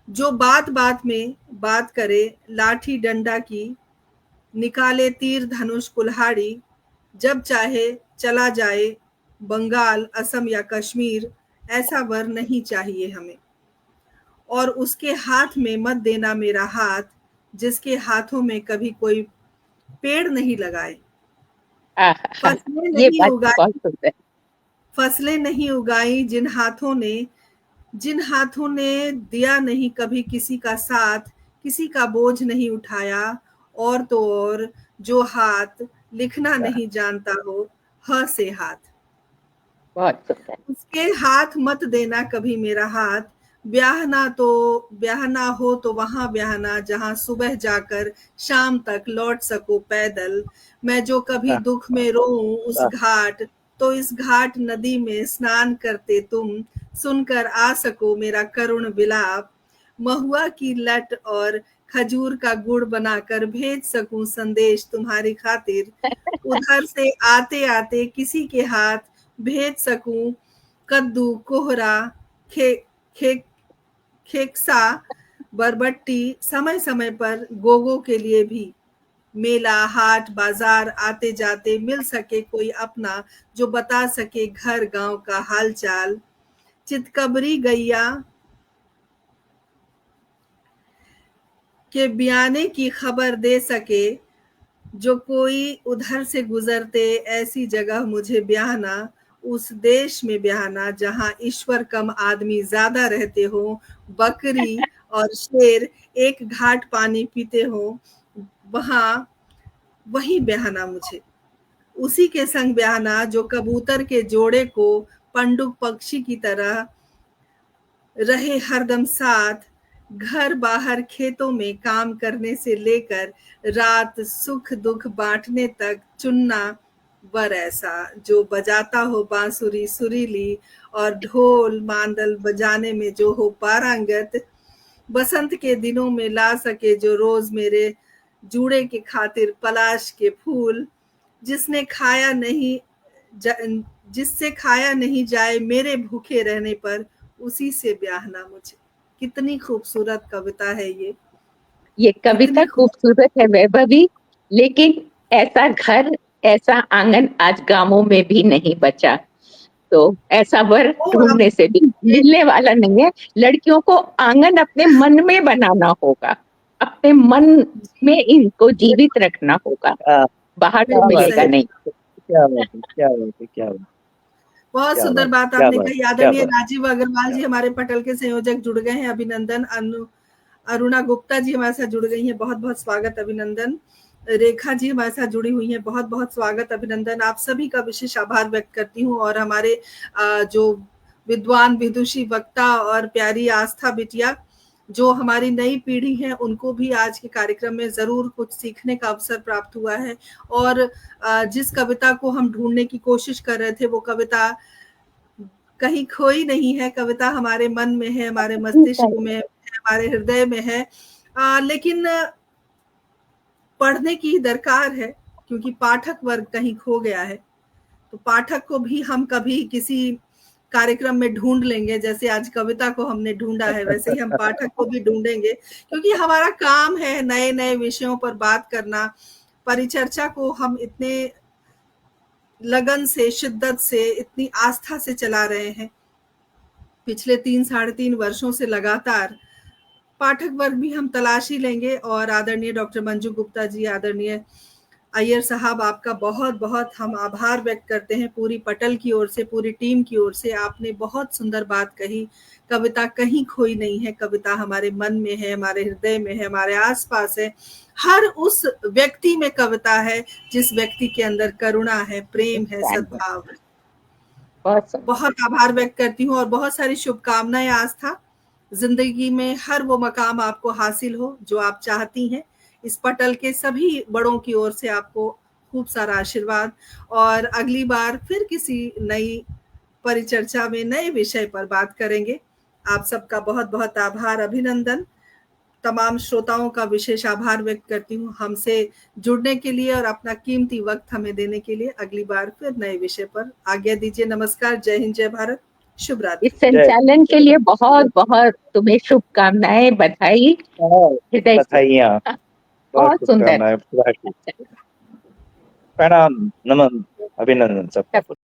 जो बात बात में बात करे लाठी डंडा की, निकाले तीर धनुष कुल्हाड़ी, जब चाहे चला जाए बंगाल असम या कश्मीर। ऐसा वर नहीं चाहिए हमें। और उसके हाथ में मत देना मेरा हाथ जिसके हाथों में कभी कोई पेड़ नहीं लगाए, आहा, फसलें ये नहीं बात तो बहुत उगाई, सुंदर। फसलें नहीं उगाई जिन हाथों ने दिया नहीं कभी किसी का साथ, किसी का बोझ नहीं उठाया। और तो और जो हाथ लिखना नहीं जानता हो, ह से हाथ, बहुत सुंदर। उसके हाथ मत देना कभी मेरा हाथ। ब्याहना हो तो वहां ब्याहना जहां सुबह जाकर शाम तक लौट सको पैदल। मैं जो कभी वाह दुख में रोऊं उस वाह घाट, तो इस घाट नदी में स्नान करते तुम सुनकर आ सको मेरा करुण विलाप। महुआ की लट और खजूर का गुड़ बनाकर भेज सकूं संदेश तुम्हारी खातिर। उधर से आते आते किसी के हाथ भेज सकूं कद्दू कोहरा खे खे खेकसा बरबट्टी, समय समय पर गोगो के लिए भी। मेला हाट बाजार आते जाते मिल सके कोई अपना जो बता सके घर गांव का हालचाल। चितकबरी गैया के बयाने की खबर दे सके जो कोई उधर से गुजरते। ऐसी जगह मुझे ब्याहना, उस देश में ब्याहना जहां ईश्वर कम आदमी ज्यादा रहते हो, बकरी और शेर एक घाट पानी पीते हो। वहां वही ब्याहना मुझे, उसी के संग ब्याहना जो कबूतर के जोड़े को पंडुक पक्षी की तरह रहे हरदम साथ। घर बाहर खेतों में काम करने से लेकर रात सुख दुख बांटने तक चुनना वर ऐसा जो बजाता हो बांसुरी सुरीली और ढोल मांदल बजाने में जो हो पारंगत। बसंत के दिनों में ला सके जो रोज मेरे जूड़े के खातिर पलाश के फूल। जिसने खाया नहीं जिससे खाया नहीं जाए मेरे भूखे रहने पर, उसी से ब्याहना मुझे। कितनी खूबसूरत कविता है ये कविता कितनी खूबसूरत है वैभवी, लेकिन ऐसा घर, ऐसा आंगन आज गांवों में भी नहीं बचा। तो ऐसा वर ढूंढने से भी मिलने वाला नहीं है। लड़कियों को आंगन अपने मन में बनाना होगा, अपने मन में इनको जीवित रखना होगा, बाहर तो मिलेगा नहीं। क्या बात है, क्या बात है, क्या बात। बहुत सुंदर बात आपने कही। आदरणीय राजीव अग्रवाल जी हमारे पटल के संयोजक जुड़ गए हैं, अभिनंदन। अरुणा गुप्ता जी हमारे साथ जुड़ गई हैं, बहुत बहुत स्वागत, अभिनंदन। रेखा जी हमारे साथ जुड़ी हुई हैं, बहुत बहुत स्वागत, अभिनंदन। आप सभी का विशेष आभार व्यक्त करती हूँ। और हमारे जो विद्वान, विदुषी, वक्ता और प्यारी आस्था बिटिया, जो हमारी नई पीढ़ी है, उनको भी आज के कार्यक्रम में जरूर कुछ सीखने का अवसर प्राप्त हुआ है। और जिस कविता को हम ढूंढने की कोशिश कर रहे थे, वो कविता कहीं खोई नहीं है। कविता हमारे मन में है, हमारे मस्तिष्क में है, हमारे हृदय में है। लेकिन पढ़ने की दरकार है, क्योंकि पाठक वर्ग कहीं खो गया है। तो पाठक को भी हम कभी किसी कार्यक्रम में ढूंढ लेंगे, जैसे आज कविता को हमने ढूंढा है, वैसे ही हम पाठक को भी ढूंढेंगे। क्योंकि हमारा काम है नए नए विषयों पर बात करना। परिचर्चा को हम इतने लगन से, शिद्दत से, इतनी आस्था से चला रहे हैं पिछले 3-3.5 वर्षों से लगातार। पाठक वर्ग भी हम तलाश ही लेंगे। और आदरणीय डॉक्टर मंजू गुप्ता जी, आदरणीय अय्यर साहब, आपका बहुत बहुत हम आभार व्यक्त करते हैं पूरी पटल की ओर से, पूरी टीम की ओर से। आपने बहुत सुंदर बात कही। कविता कहीं खोई नहीं है, कविता हमारे मन में है, हमारे हृदय में है, हमारे आसपास है। हर उस व्यक्ति में कविता है जिस व्यक्ति के अंदर करुणा है, प्रेम है, सद्भाव है। बहुत आभार व्यक्त करती हूँ और बहुत सारी शुभकामनाएं आस्था। जिंदगी में हर वो मकाम आपको हासिल हो जो आप चाहती हैं। इस पटल के सभी बड़ों की ओर से आपको खूब सारा आशीर्वाद। और अगली बार फिर किसी नई परिचर्चा में नए विषय पर बात करेंगे। आप सबका बहुत बहुत आभार, अभिनंदन। तमाम श्रोताओं का विशेष आभार व्यक्त करती हूँ हमसे जुड़ने के लिए और अपना कीमती वक्त हमें देने के लिए। अगली बार फिर नए विषय पर आज्ञा दीजिए। नमस्कार, जय हिंद, जय भारत, शुभ रात्रि। इस संचालन के लिए बहुत बहुत तुम्हें शुभकामनाएं, बधाई, हृदय बधाइयाँ, बहुत सुंदर। प्रणाम, नमन, अभिनंदन सबका।